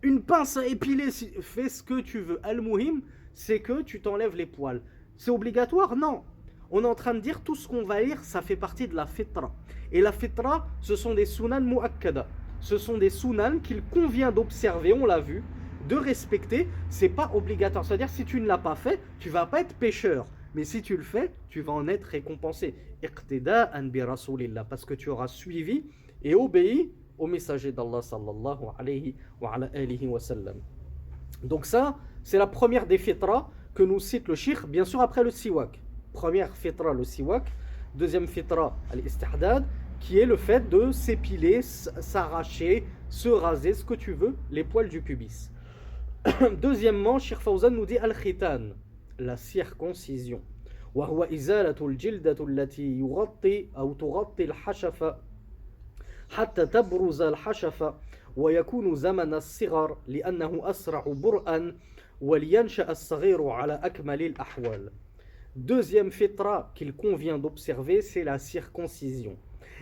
Une pince à épiler, fais ce que tu veux. Al-Muhim, c'est que tu t'enlèves les poils. C'est obligatoire? Non. On est en train de dire tout ce qu'on va lire, ça fait partie de la fitra. Et la fitra, ce sont des sunan mu'akkada. Ce sont des sunan qu'il convient d'observer, on l'a vu, de respecter. C'est pas obligatoire. C'est-à-dire, si tu ne l'as pas fait, tu vas pas être pécheur. Mais si tu le fais, tu vas en être récompensé. Iqtida'an bi rasulillah, parce que tu auras suivi et obéi au messager d'Allah sallallahu alayhi wa ala alihi wa sallam. Donc ça, c'est la première des fitras que nous cite le cheikh, bien sûr après le siwak. Première fitra, le siwak. Deuxième fitra, al-istihdad, qui est le fait de s'épiler, s'arracher, se raser, ce que tu veux, les poils du pubis. Deuxièmement, Cheikh Fawzan nous dit al-khitan, la circoncision. وهو إزالة الجلدة التي يغطي أو تغطي الحشفة حتى تبرز الحشفة ويكون زمن الصغر لأنه أسرع برءا ولينشأ الصغير على أكمل الأحوال. Deuxième fitra qu'il convient d'observer, c'est la circoncision.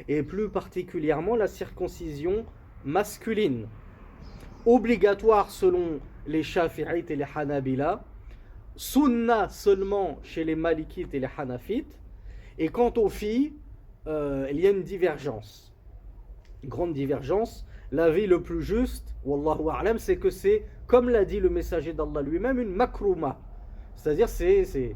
Et plus particulièrement la circoncision masculine. Obligatoire selon les Shafi'ites et les Hanabila. Sunna seulement chez les Malikites et les Hanafites. Et quant aux filles, il y a une divergence. Une grande divergence. L'avis le plus juste, wallahu a'lam, c'est que c'est, comme l'a dit le messager d'Allah lui-même, une makrouma. C'est-à-dire c'est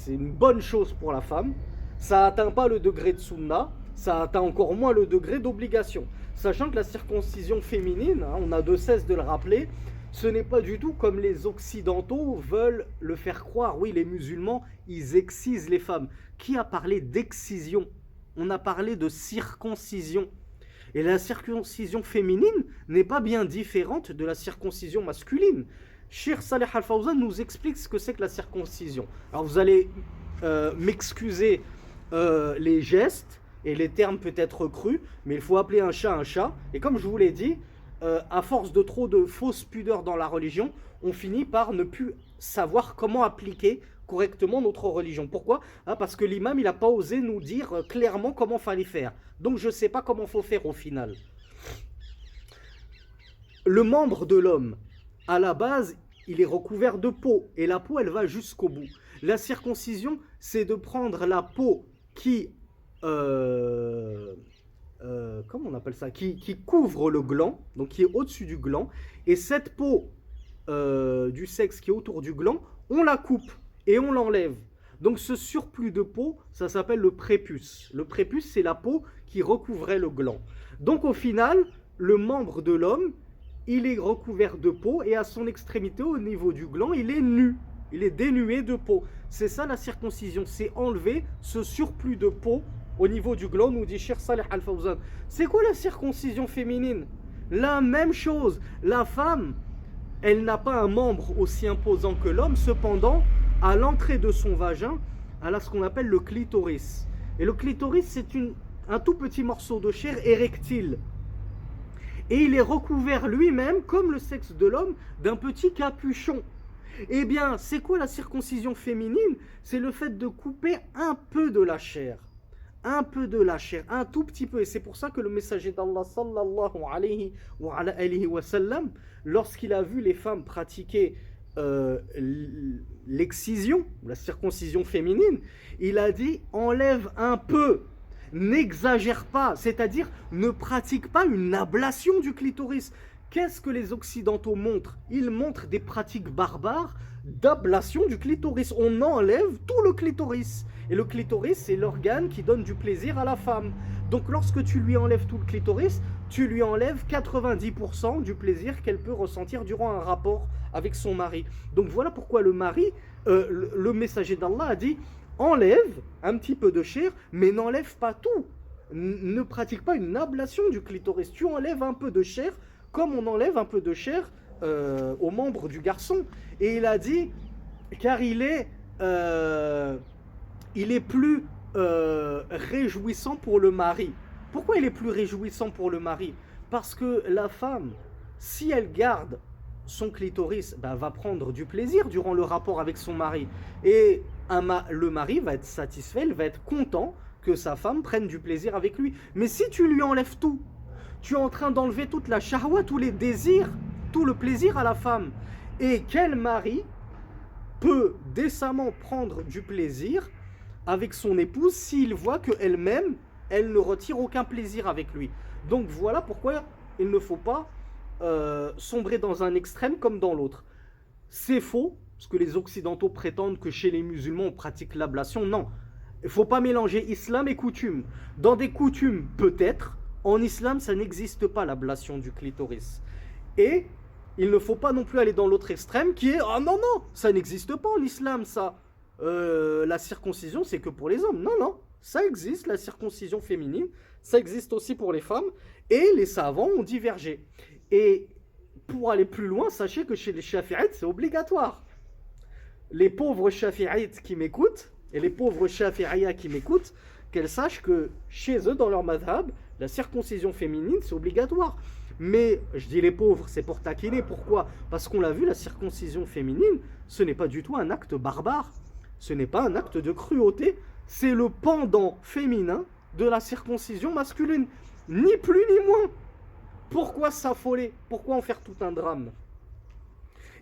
une bonne chose pour la femme. Ça n'atteint pas le degré de sunna, ça atteint encore moins le degré d'obligation. Sachant que la circoncision féminine, hein, on a de cesse de le rappeler, ce n'est pas du tout comme les occidentaux veulent le faire croire. Oui, les musulmans, ils excisent les femmes. Qui a parlé d'excision? On a parlé de circoncision. Et la circoncision féminine n'est pas bien différente de la circoncision masculine. Cheikh Salih Al-Fawzan nous explique ce que c'est que la circoncision. Alors vous allez m'excuser les gestes et les termes peut-être crus, mais il faut appeler un chat un chat. Et comme je vous l'ai dit, à force de trop de fausses pudeurs dans la religion, on finit par ne plus savoir comment appliquer correctement notre religion. Pourquoi? Parce que l'imam, il n'a pas osé nous dire clairement comment fallait faire. Donc je ne sais pas comment il faut faire au final. Le membre de l'homme, à la base, il est recouvert de peau. Et la peau, elle va jusqu'au bout. La circoncision, c'est de prendre la peau qui... comment on appelle ça, qui couvre le gland, donc qui est au-dessus du gland, et cette peau du sexe qui est autour du gland, on la coupe et on l'enlève. Donc ce surplus de peau, ça s'appelle le prépuce. Le prépuce, c'est la peau qui recouvrait le gland. Donc au final, le membre de l'homme, il est recouvert de peau et à son extrémité, au niveau du gland, il est nu. Il est dénué de peau. C'est ça la circoncision, c'est enlever ce surplus de peau au niveau du gland, nous dit Cheikh Salih Al-Fawzan. C'est quoi la circoncision féminine? La même chose. La femme, elle n'a pas un membre aussi imposant que l'homme, cependant, à l'entrée de son vagin, elle a ce qu'on appelle le clitoris. Et le clitoris, c'est un tout petit morceau de chair érectile. Et il est recouvert lui-même, comme le sexe de l'homme, d'un petit capuchon. Eh bien, c'est quoi la circoncision féminine? C'est le fait de couper un peu de la chair. Un peu de la chair, un tout petit peu. Et c'est pour ça que le messager d'Allah, sallallahu alayhi wa sallam, lorsqu'il a vu les femmes pratiquer l'excision, la circoncision féminine, il a dit enlève un peu, n'exagère pas, c'est-à-dire ne pratique pas une ablation du clitoris. Qu'est-ce que les Occidentaux montrent? Ils montrent des pratiques barbares d'ablation du clitoris. On enlève tout le clitoris. Et le clitoris, c'est l'organe qui donne du plaisir à la femme. Donc lorsque tu lui enlèves tout le clitoris, tu lui enlèves 90% du plaisir qu'elle peut ressentir durant un rapport avec son mari. Donc voilà pourquoi le messager d'Allah a dit enlève un petit peu de chair, mais n'enlève pas tout. Ne pratique pas une ablation du clitoris. Tu enlèves un peu de chair comme on enlève un peu de chair aux membres du garçon. Et il a dit, car il est plus réjouissant pour le mari. Pourquoi il est plus réjouissant pour le mari? Parce que la femme, si elle garde son clitoris, elle va prendre du plaisir durant le rapport avec son mari. Et le mari va être satisfait, il va être content que sa femme prenne du plaisir avec lui. Mais si tu lui enlèves tout, tu es en train d'enlever toute la shahwa, tous les désirs, tout le plaisir à la femme. Et quel mari peut décemment prendre du plaisir avec son épouse s'il voit qu'elle-même, elle ne retire aucun plaisir avec lui? Donc voilà pourquoi il ne faut pas sombrer dans un extrême comme dans l'autre. C'est faux, parce que les Occidentaux prétendent que chez les musulmans on pratique l'ablation. Non, il ne faut pas mélanger islam et coutume. Dans des coutumes, peut-être. En islam, ça n'existe pas l'ablation du clitoris. Et il ne faut pas non plus aller dans l'autre extrême qui est « Ah non, non, ça n'existe pas en islam, ça. La circoncision, c'est que pour les hommes. » Non, non, ça existe, la circoncision féminine. Ça existe aussi pour les femmes. Et les savants ont divergé. Et pour aller plus loin, sachez que chez les chafi'ites, c'est obligatoire. Les pauvres chafi'ites qui m'écoutent, et les pauvres shafi'iyas qui m'écoutent, qu'elles sachent que chez eux, dans leur madhab, la circoncision féminine, c'est obligatoire. Mais, je dis les pauvres, c'est pour taquiner. Pourquoi? Parce qu'on l'a vu, la circoncision féminine, ce n'est pas du tout un acte barbare. Ce n'est pas un acte de cruauté. C'est le pendant féminin de la circoncision masculine. Ni plus ni moins. Pourquoi s'affoler? Pourquoi en faire tout un drame?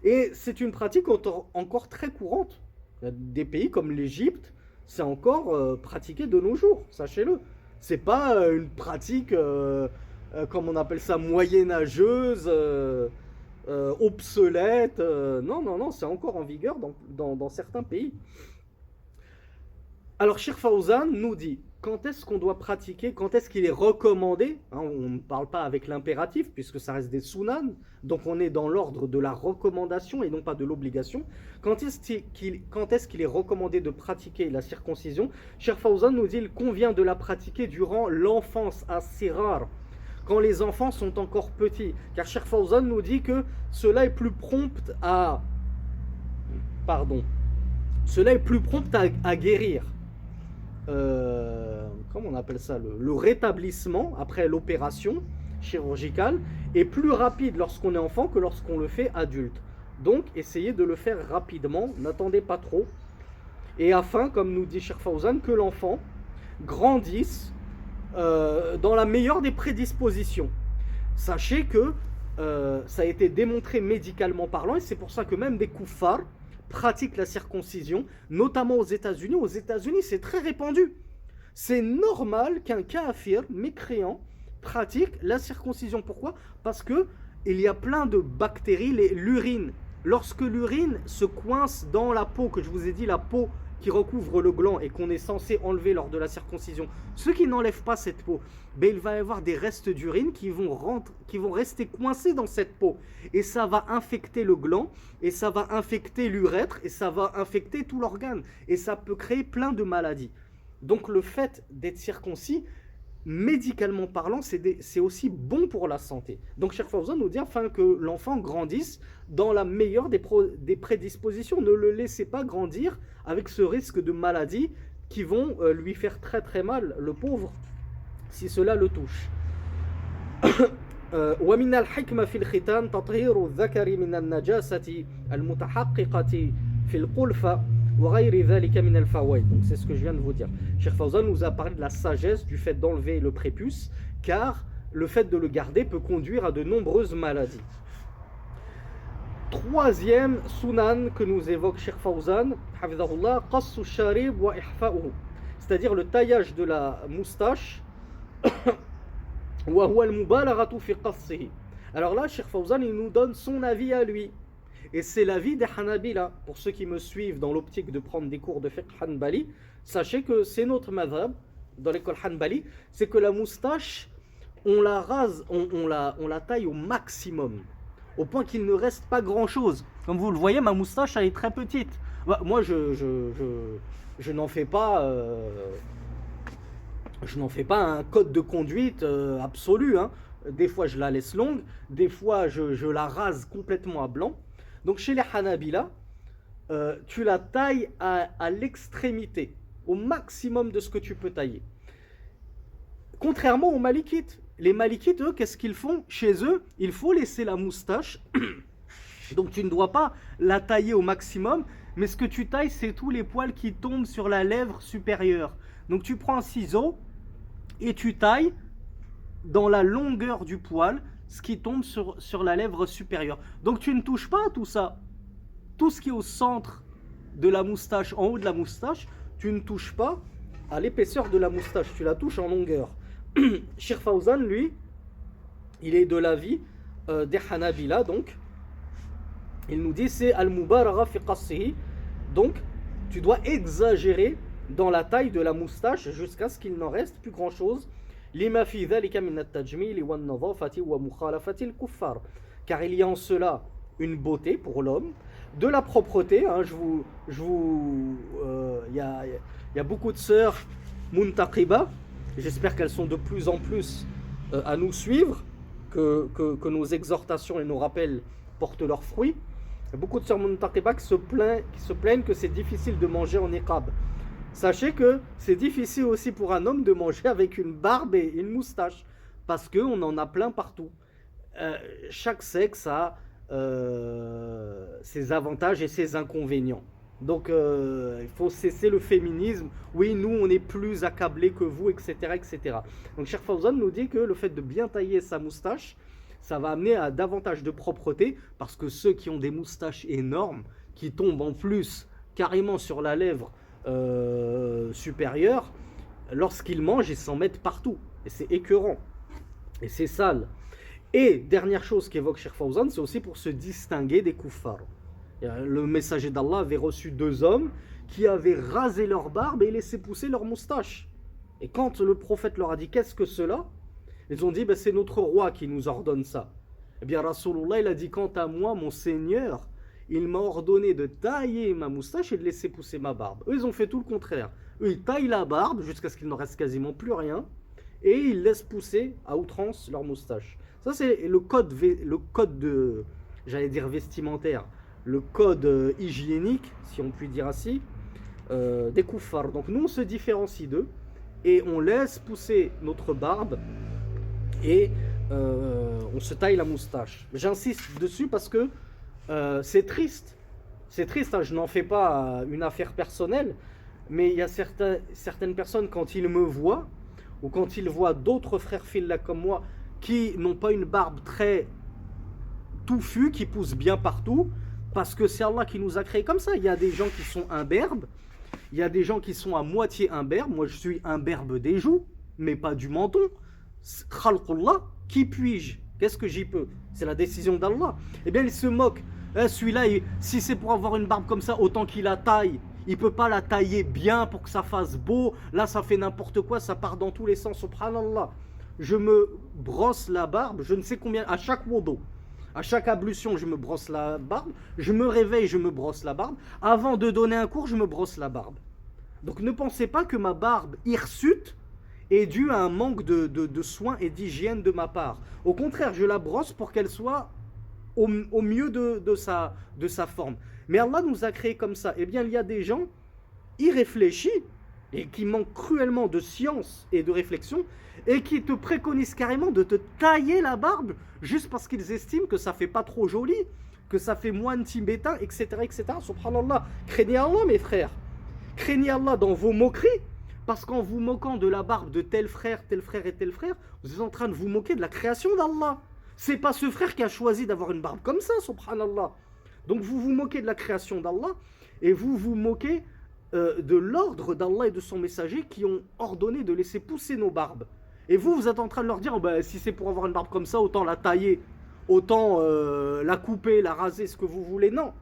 Et c'est une pratique encore très courante. Il y a des pays comme l'Égypte, c'est encore pratiqué de nos jours, sachez-le. C'est pas une pratique, comme on appelle ça, moyenâgeuse, obsolète. Non, non, non, c'est encore en vigueur dans certains pays. Alors, Cheikh Fawzan nous dit, quand est-ce qu'on doit pratiquer, quand est-ce qu'il est recommandé, hein, on ne parle pas avec l'impératif, puisque ça reste des sunan, donc on est dans l'ordre de la recommandation et non pas de l'obligation. Quand est-ce qu'il est recommandé de pratiquer la circoncision? Cheikh Fawzan nous dit, il convient de la pratiquer durant l'enfance, assez rare, quand les enfants sont encore petits. Car Cheikh Fawzan nous dit que cela est plus prompt à... à guérir. Comment on appelle ça, le rétablissement après l'opération chirurgicale est plus rapide lorsqu'on est enfant que lorsqu'on le fait adulte. Donc essayez de le faire rapidement, n'attendez pas trop, et afin, comme nous dit Cheikh Fawzan, que l'enfant grandisse dans la meilleure des prédispositions. Sachez que ça a été démontré médicalement parlant, et c'est pour ça que même des kuffars pratiquent la circoncision, notamment aux États-Unis. Aux États-Unis, c'est très répandu. C'est normal qu'un kafir mécréant pratique la circoncision. Pourquoi? Parce que il y a plein de bactéries, l'urine. Lorsque l'urine se coince dans la peau, que je vous ai dit, la peau qui recouvre le gland et qu'on est censé enlever lors de la circoncision, ceux qui n'enlèvent pas cette peau, il va y avoir des restes d'urine qui vont rester coincés dans cette peau. Et ça va infecter le gland, et ça va infecter l'urètre, et ça va infecter tout l'organe. Et ça peut créer plein de maladies. Donc le fait d'être circoncis médicalement parlant, c'est aussi bon pour la santé. Donc Cheikh Fawzan nous dit afin que l'enfant grandisse dans la meilleure des prédispositions. Ne le laissez pas grandir avec ce risque de maladie qui vont lui faire très très mal, le pauvre, si cela le touche. ومن الحكمة في الختان تطهير الذكر من النجاسة المتحققة في القلفة وغير ذلك من الفوائد. Donc c'est ce que je viens de vous dire. Cheikh Fawzan nous a parlé de la sagesse du fait d'enlever le prépuce, car le fait de le garder peut conduire à de nombreuses maladies. Troisième sunan que nous évoque Cheikh Fawzan, hafidhahullah, qassu sharib wa ihfa'uhu, c'est-à-dire le taillage de la moustache. Alors là, Cheikh Fawzan, il nous donne son avis à lui. Et c'est l'avis des Hanabila. Pour ceux qui me suivent dans l'optique de prendre des cours de fiqh Hanbali, sachez que c'est notre madhab dans l'école Hanbali, c'est que la moustache, on la rase, on la taille au maximum, au point qu'il ne reste pas grand-chose. Comme vous le voyez, ma moustache, elle est très petite. Moi, je n'en fais pas... Je n'en fais pas un code de conduite absolu. Hein. Des fois, je la laisse longue. Des fois, je la rase complètement à blanc. Donc, chez les Hanabila, tu la tailles à l'extrémité, au maximum de ce que tu peux tailler. Contrairement aux Malikites. Les Malikites, eux, qu'est-ce qu'ils font? Chez eux, il faut laisser la moustache. Donc, tu ne dois pas la tailler au maximum. Mais ce que tu tailles, c'est tous les poils qui tombent sur la lèvre supérieure. Donc, tu prends un ciseau et tu tailles dans la longueur du poil ce qui tombe sur la lèvre supérieure. Donc tu ne touches pas à tout ça. Tout ce qui est au centre de la moustache, en haut de la moustache, tu ne touches pas à l'épaisseur de la moustache, tu la touches en longueur. Cheikh Fawzan, lui, il est de l'avis des Hanabila, donc il nous dit c'est al-mubaragha fi qassihi. Donc tu dois exagérer dans la taille de la moustache jusqu'à ce qu'il n'en reste plus grand chose. Lima fi dhalika min at-tajmil wa an-nadhafati wa mukhalafati al-kuffar, car il y a en cela une beauté pour l'homme, de la propreté. Hein, y a beaucoup de sœurs muntaqiba. J'espère qu'elles sont de plus en plus à nous suivre, que nos exhortations et nos rappels portent leurs fruits. Il y a beaucoup de sœurs muntaqiba qui se plaignent que c'est difficile de manger en niqab. Sachez que c'est difficile aussi pour un homme de manger avec une barbe et une moustache, parce qu'on en a plein partout. Chaque sexe a ses avantages et ses inconvénients. Donc il faut cesser le féminisme. Oui, nous on est plus accablés que vous, etc., etc. Donc Cheikh Fawzan nous dit que le fait de bien tailler sa moustache, ça va amener à davantage de propreté, parce que ceux qui ont des moustaches énormes, qui tombent en plus carrément sur la lèvre supérieur, lorsqu'ils mangent, ils s'en mettent partout. Et c'est écœurant. Et c'est sale. Et dernière chose qu'évoque Cheikh Fawzan, c'est aussi pour se distinguer des kuffars. Le messager d'Allah avait reçu 2 hommes qui avaient rasé leur barbe et laissé pousser leur moustache. Et quand le prophète leur a dit qu'est-ce que cela, ils ont dit c'est notre roi qui nous ordonne ça. Eh bien Rasulullah, il a dit quant à moi, mon Seigneur, il m'a ordonné de tailler ma moustache et de laisser pousser ma barbe. Eux, ils ont fait tout le contraire. Eux, ils taillent la barbe jusqu'à ce qu'il n'en reste quasiment plus rien, et ils laissent pousser à outrance leur moustache. Ça, c'est le code de, j'allais dire vestimentaire, le code hygiénique, si on peut dire ainsi, des kuffars. Donc nous, on se différencie d'eux, et on laisse pousser notre barbe, et on se taille la moustache. J'insiste dessus parce que c'est triste. C'est triste, hein, je n'en fais pas une affaire personnelle, mais il y a certaines personnes, quand ils me voient, ou quand ils voient d'autres frères filles comme moi, qui n'ont pas une barbe très touffue, qui pousse bien partout, parce que c'est Allah qui nous a créés comme ça. Il y a des gens qui sont imberbes, il y a des gens qui sont à moitié imberbes. Moi, je suis imberbe des joues, mais pas du menton. Khalqullah, qui puis-je? Qu'est-ce que j'y peux? C'est la décision d'Allah. Eh bien, il se moque. Celui-là, si c'est pour avoir une barbe comme ça, autant qu'il la taille. Il ne peut pas la tailler bien pour que ça fasse beau. Là, ça fait n'importe quoi, ça part dans tous les sens. Subhanallah. Je me brosse la barbe, je ne sais combien, à chaque wudu. À chaque ablution, je me brosse la barbe. Je me réveille, je me brosse la barbe. Avant de donner un cours, je me brosse la barbe. Donc ne pensez pas que ma barbe hirsute est due à un manque de soins et d'hygiène de ma part. Au contraire, je la brosse pour qu'elle soit au mieux de sa forme. Mais Allah nous a créés comme ça. Eh bien, il y a des gens irréfléchis et qui manquent cruellement de science et de réflexion et qui te préconisent carrément de te tailler la barbe juste parce qu'ils estiment que ça fait pas trop joli, que ça fait moins tibétain, etc., etc. Subhanallah. Craignez Allah, mes frères. Craignez Allah dans vos moqueries, parce qu'en vous moquant de la barbe de tel frère et tel frère, vous êtes en train de vous moquer de la création d'Allah. C'est pas ce frère qui a choisi d'avoir une barbe comme ça, subhanallah. Donc vous vous moquez de la création d'Allah et vous vous moquez de l'ordre d'Allah et de son messager qui ont ordonné de laisser pousser nos barbes. Et vous êtes en train de leur dire, oh ben, si c'est pour avoir une barbe comme ça, autant la tailler, autant la couper, la raser, ce que vous voulez. Non,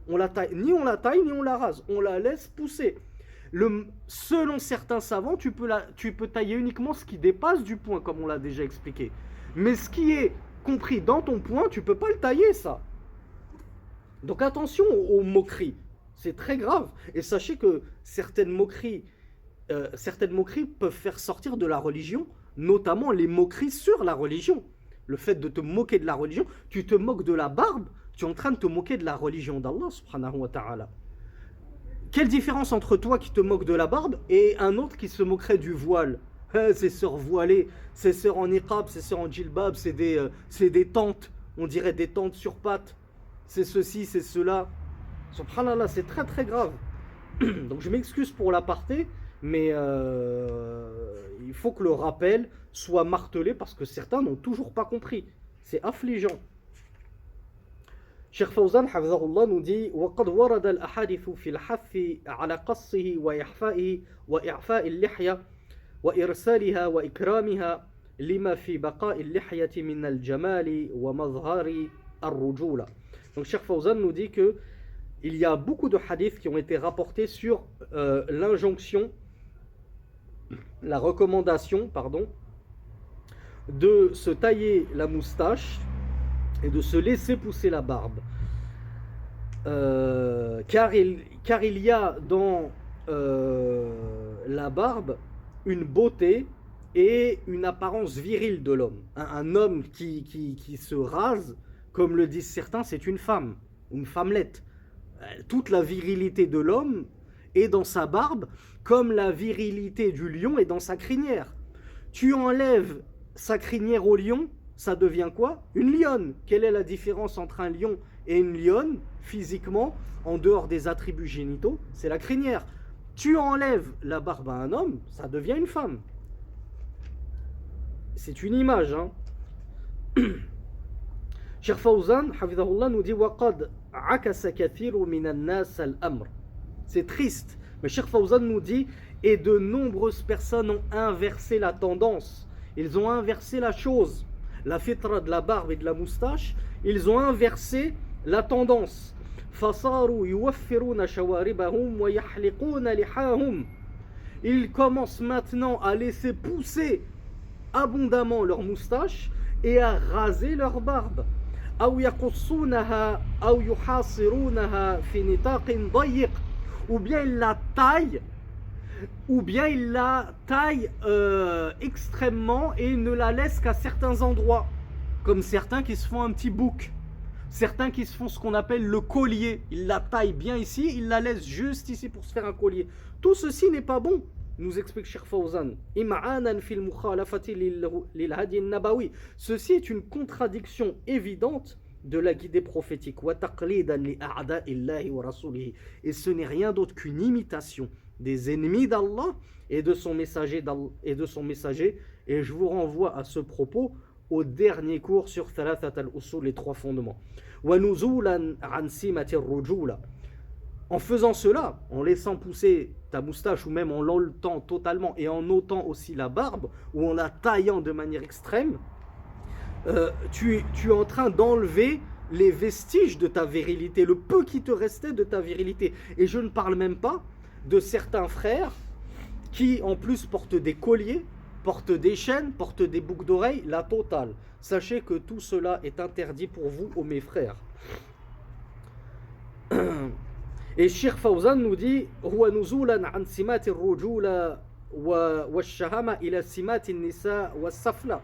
on la taille, ni on la taille, ni on la rase, on la laisse pousser. Selon certains savants, tu peux tailler uniquement ce qui dépasse du point, comme on l'a déjà expliqué. Mais ce qui est compris dans ton point, tu ne peux pas le tailler, ça. Donc attention aux moqueries, c'est très grave. Et sachez que certaines moqueries peuvent faire sortir de la religion, notamment les moqueries sur la religion. Le fait de te moquer de la religion, tu te moques de la barbe, tu es en train de te moquer de la religion d'Allah, subhanahu wa ta'ala. Quelle différence entre toi qui te moques de la barbe et un autre qui se moquerait du voile? Ces sœurs voilées, ces sœurs en niqab, ces sœurs en djilbab, c'est des tantes, on dirait des tantes sur pattes. C'est ceci, c'est cela. Subhanallah, c'est très très grave. Donc je m'excuse pour l'aparté, mais il faut que le rappel soit martelé parce que certains n'ont toujours pas compris. C'est affligeant. Cheikh Fawzan حفظه nous dit وقد ورد الأحاديث في الحث على قصه وإعفاء اللحية وإرسالها وإكرامها لما في بقاء اللحية من الجمال ومظهر الرجولة. Donc Cheikh Fawzan nous dit que il y a beaucoup de hadiths qui ont été rapportés sur l'injonction, la recommandation, pardon, de se tailler la moustache et de se laisser pousser la barbe. Car il y a dans la barbe une beauté et une apparence virile de l'homme. Un homme qui se rase, comme le disent certains, c'est une femmelette. Toute la virilité de l'homme est dans sa barbe, comme la virilité du lion est dans sa crinière. Tu enlèves sa crinière au lion, ça devient quoi? Une lionne. Quelle est la différence entre un lion et une lionne, physiquement, en dehors des attributs génitaux? C'est la crinière. Tu enlèves la barbe à un homme, ça devient une femme. C'est une image, hein. Cheikh Fawzan, hafidhahullah, nous dit وَقَدْ عَكَسَ كَثِيرٌ مِنَ النَّاسِ الْأَمْرِ. C'est triste, mais Cheikh Fawzan nous dit et de nombreuses personnes ont inversé la tendance. Ils ont inversé la chose. La fitra de la barbe et de la moustache, ils ont inversé la tendance. فَصَارُوا يُوَفِّرُونَ شَوَارِبَهُمْ وَيَحْلِقُونَ لِحَاهُمْ. Ils commencent maintenant à laisser pousser abondamment leur moustache et à raser leur barbe. أو يقصونها أو يحاصرونها في نطاق ضيق. Ou bien ils la taillent, extrêmement et ne la laissent qu'à certains endroits, comme certains qui se font un petit bouc, certains qui se font ce qu'on appelle le collier. Ils la taillent bien ici, ils la laissent juste ici pour se faire un collier. Tout ceci n'est pas bon, nous explique Cheikh Fawzan. Ceci est une contradiction évidente de la guidée prophétique. Et ce n'est rien d'autre qu'une imitation des ennemis d'Allah et de son messager. Et je vous renvoie à ce propos au dernier cours sur Thalathat al-Usul, les trois fondements. En faisant cela, en laissant pousser ta moustache ou même en l'enletant totalement et en ôtant aussi la barbe ou en la taillant de manière extrême, tu es en train d'enlever les vestiges de ta virilité, le peu qui te restait de ta virilité. Et je ne parle même pas de certains frères qui en plus portent des colliers, portent des chaînes, portent des boucles d'oreilles, la totale. Sachez que tout cela est interdit pour vous, ô mes frères. Et Cheikh Fawzan nous dit هو نزولا عن سمات الرجولة والشهامة إلى سمات النساء والسفلى.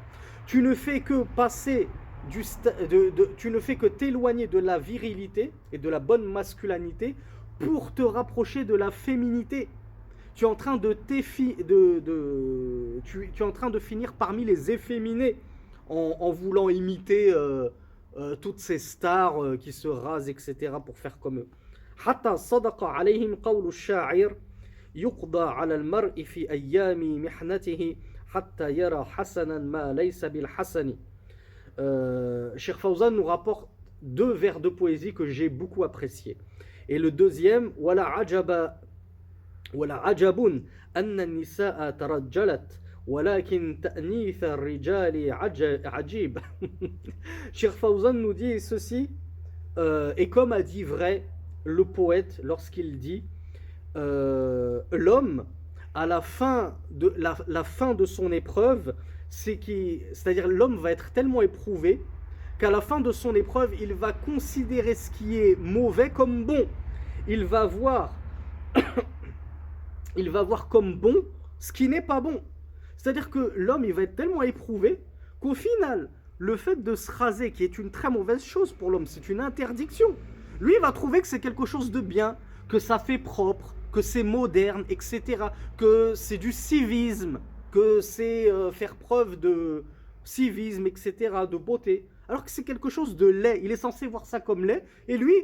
Tu ne fais que passer tu ne fais que t'éloigner de la virilité et de la bonne masculinité pour te rapprocher de la féminité. Tu es en train tu es en train de finir parmi les efféminés en voulant imiter toutes ces stars qui se rasent, etc. pour faire comme eux. حتى صدق عليهم قول الشاعر يقضى على المرء في أيام محنته حتى يرى حسنا ما ليس بالحسن. Cheikh Fawzan nous rapporte deux vers de poésie que j'ai beaucoup appréciés. Et le deuxième, ولا عجب أن النساء ترجلت ولكن تأنيث الرجال عجيب. Cheikh Fawzan nous dit ceci, et comme a dit vrai le poète lorsqu'il dit l'homme à la fin de son épreuve, c'est-à-dire l'homme va être tellement éprouvé qu'à la fin de son épreuve, il va considérer ce qui est mauvais comme bon. Il va voir comme bon ce qui n'est pas bon. C'est-à-dire que l'homme, il va être tellement éprouvé qu'au final, le fait de se raser, qui est une très mauvaise chose pour l'homme, c'est une interdiction. Lui, il va trouver que c'est quelque chose de bien, que ça fait propre, que c'est moderne, etc. Que c'est du civisme, que c'est faire preuve de civisme, etc., de beauté. Alors que c'est quelque chose de laid. Il est censé voir ça comme laid. Et lui,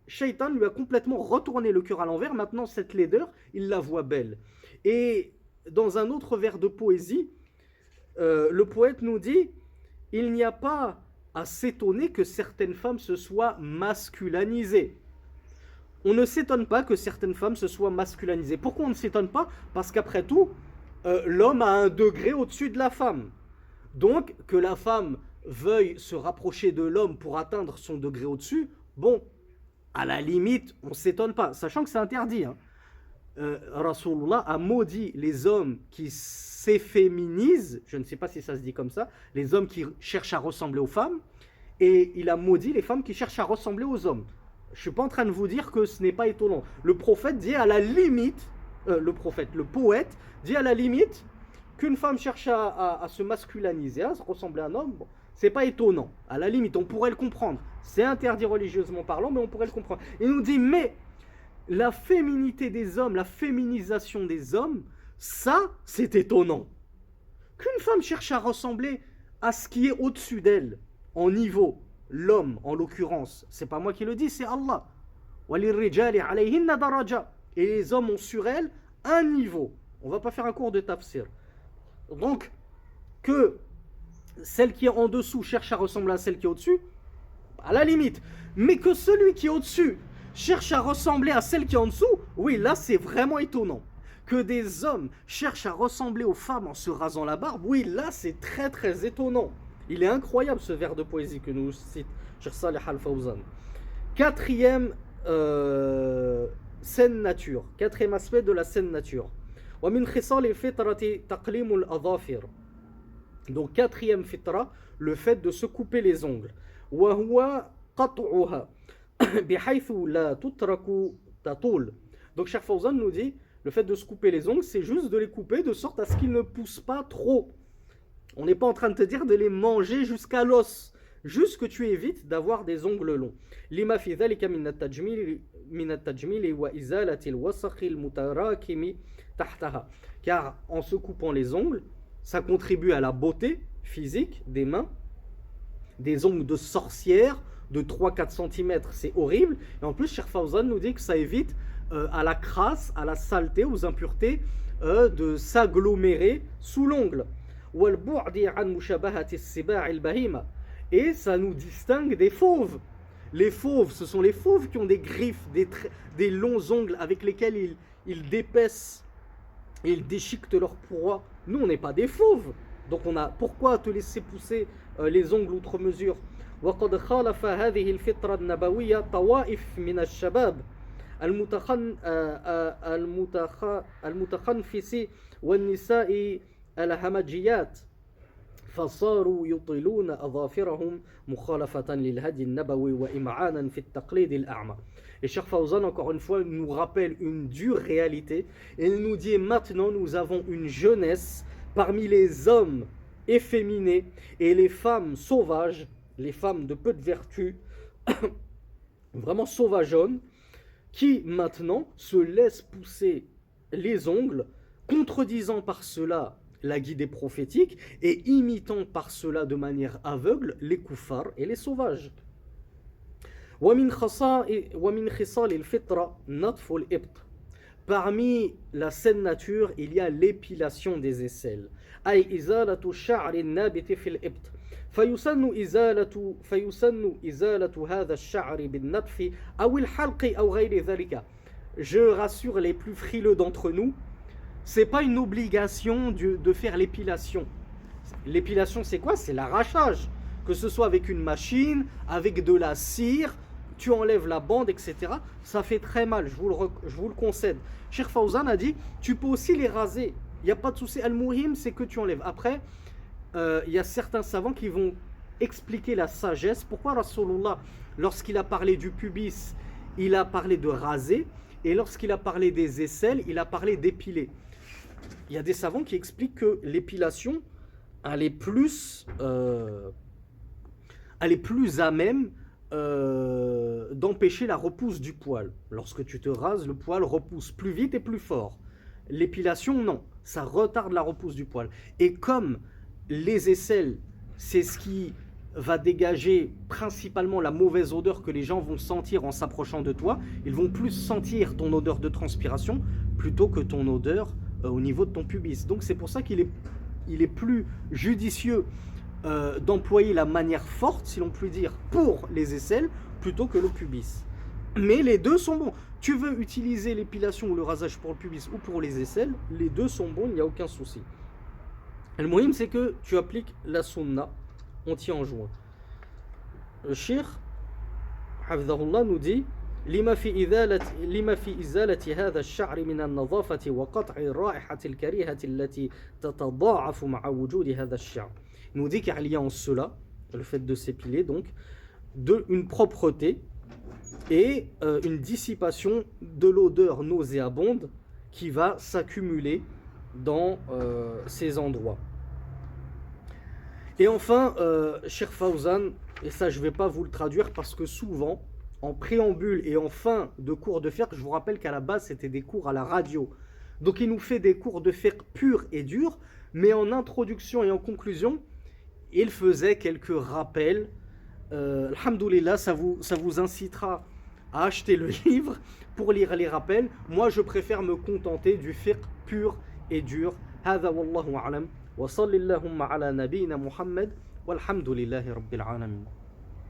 Shaitan lui a complètement retourné le cœur à l'envers. Maintenant, cette laideur, il la voit belle. Et dans un autre vers de poésie, le poète nous dit « Il n'y a pas à s'étonner que certaines femmes se soient masculinisées. » On ne s'étonne pas que certaines femmes se soient masculinisées. Pourquoi on ne s'étonne pas? Parce qu'après tout, l'homme a un degré au-dessus de la femme. Donc, que la femme veuille se rapprocher de l'homme pour atteindre son degré au-dessus, bon, à la limite, on ne s'étonne pas, sachant que c'est interdit. Rasulullah a maudit les hommes qui s'efféminisent, je ne sais pas si ça se dit comme ça, les hommes qui cherchent à ressembler aux femmes, et il a maudit les femmes qui cherchent à ressembler aux hommes. Je ne suis pas en train de vous dire que ce n'est pas étonnant. Le prophète dit à la limite, le poète dit à la limite qu'une femme cherche à se masculiniser, à se ressembler à un homme, bon, c'est pas étonnant. À la limite, on pourrait le comprendre. C'est interdit religieusement parlant, mais on pourrait le comprendre. Il nous dit, mais la féminité des hommes, la féminisation des hommes, ça, c'est étonnant. Qu'une femme cherche à ressembler à ce qui est au-dessus d'elle, en niveau, l'homme en l'occurrence, c'est pas moi qui le dis, c'est Allah. Et les hommes ont sur elle un niveau. On va pas faire un cours de tafsir. Donc, que celle qui est en dessous cherche à ressembler à celle qui est au-dessus, à la limite. Mais que celui qui est au-dessus cherche à ressembler à celle qui est en dessous, oui, là c'est vraiment étonnant. Que des hommes cherchent à ressembler aux femmes en se rasant la barbe, oui, là c'est très très étonnant. Il est incroyable ce vers de poésie que nous cite Cheikh Salih Al-Fawzan. Quatrième scène nature, quatrième aspect de la scène nature. ومن خصال الفطرة تقليم الأظافر. Donc quatrième fitra, le fait de se couper les ongles. وهو قطعها بحيث لا تترك تطول. Donc Cheikh Fawzan nous dit, le fait de se couper les ongles, c'est juste de les couper de sorte à ce qu'ils ne poussent pas trop. On n'est pas en train de te dire de les manger jusqu'à l'os. Juste que tu évites d'avoir des ongles longs. لما في ذلك من التجميل وإزالة الوسخ المتراكم تحتها. Car en se coupant les ongles, ça contribue à la beauté physique des mains. Des ongles de sorcière de 3-4 cm, c'est horrible. Et en plus, Cheikh Fawzan nous dit que ça évite à la crasse, à la saleté, aux impuretés de s'agglomérer sous l'ongle. Et ça nous distingue des fauves. Les fauves, ce sont les fauves qui ont des griffes, des longs ongles avec lesquels ils dépaissent et ils déchiquetent leur proie. Nous, on n'est pas des fauves. Donc pourquoi te laisser pousser les ongles outre mesure? وقد خالف هذه الفطرة النبوية طوائف من الشباب المتخنفس والنساء الهمجيات. فصاروا يطيلون أظافرهم مخالفة للهدي النبوي وإمعانا في التقليد الأعمى. Et Cheikh Fawzan, encore une fois, nous rappelle une dure réalité. Et il nous dit maintenant, nous avons une jeunesse parmi les hommes efféminés et les femmes sauvages, les femmes de peu de vertu, vraiment sauvageonnes, qui maintenant se laissent pousser les ongles, contredisant par cela la guidée prophétique et imitant par cela de manière aveugle les koufars et les sauvages. ومن خصال الفطرة نطف الإبط. Parmi la saine nature, il y a l'épilation des aisselles. أي إزالة الشعر النابت في الإبط. فيسن إزالة هذا الشعر بالنطف أو الحلق أو غير ذلك. Je rassure les plus frileux d'entre nous, c'est pas une obligation de faire l'épilation. L'épilation, c'est quoi? C'est l'arrachage. Que ce soit avec une machine, avec de la cire, tu enlèves la bande, etc. Ça fait très mal, je vous le concède. Cheikh Fawzan a dit, tu peux aussi les raser. Il n'y a pas de souci. Al-Muhim, c'est que tu enlèves. Après, il y a certains savants qui vont expliquer la sagesse. Pourquoi Rasulullah, lorsqu'il a parlé du pubis, il a parlé de raser, et lorsqu'il a parlé des aisselles, il a parlé d'épiler. Il y a des savants qui expliquent que l'épilation, elle est plus à même d'empêcher la repousse du poil. Lorsque tu te rases, le poil repousse plus vite et plus fort. L'épilation, non, ça retarde la repousse du poil. Et comme les aisselles, c'est ce qui va dégager principalement la mauvaise odeur que les gens vont sentir en s'approchant de toi, ils vont plus sentir ton odeur de transpiration plutôt que ton odeur au niveau de ton pubis. Donc c'est pour ça qu'il est plus judicieux d'employer la manière forte, si l'on peut dire, pour les aisselles plutôt que le pubis. Mais les deux sont bons. Tu veux utiliser l'épilation ou le rasage pour le pubis ou pour les aisselles, les deux sont bons, il n'y a aucun souci. Le muhim, c'est que tu appliques la sunna, on tient en juin. Le Cheikh Hafidhahullah nous dit لما في إزالة هذا الشعر من النظافة وقطع الرائحة الكريهة التي تتضاعف مع وجود هذا الشعر. Il nous dit qu'il y a en cela, le fait de s'épiler, donc, une propreté et une dissipation de l'odeur nauséabonde qui va s'accumuler dans ces endroits. Et enfin, Cheikh Fawzan, et ça je ne vais pas vous le traduire parce que souvent, en préambule et en fin de cours de fiqh, je vous rappelle qu'à la base c'était des cours à la radio. Donc il nous fait des cours de fiqh purs et durs, mais en introduction et en conclusion, il faisait quelques rappels. Alhamdoulilah, ça vous incitera à acheter le livre pour lire les rappels. Moi je préfère me contenter du fiqh pur et dur. هذا والله أعلم وصلى اللهم على نبينا محمد والحمد لله رب العالمين.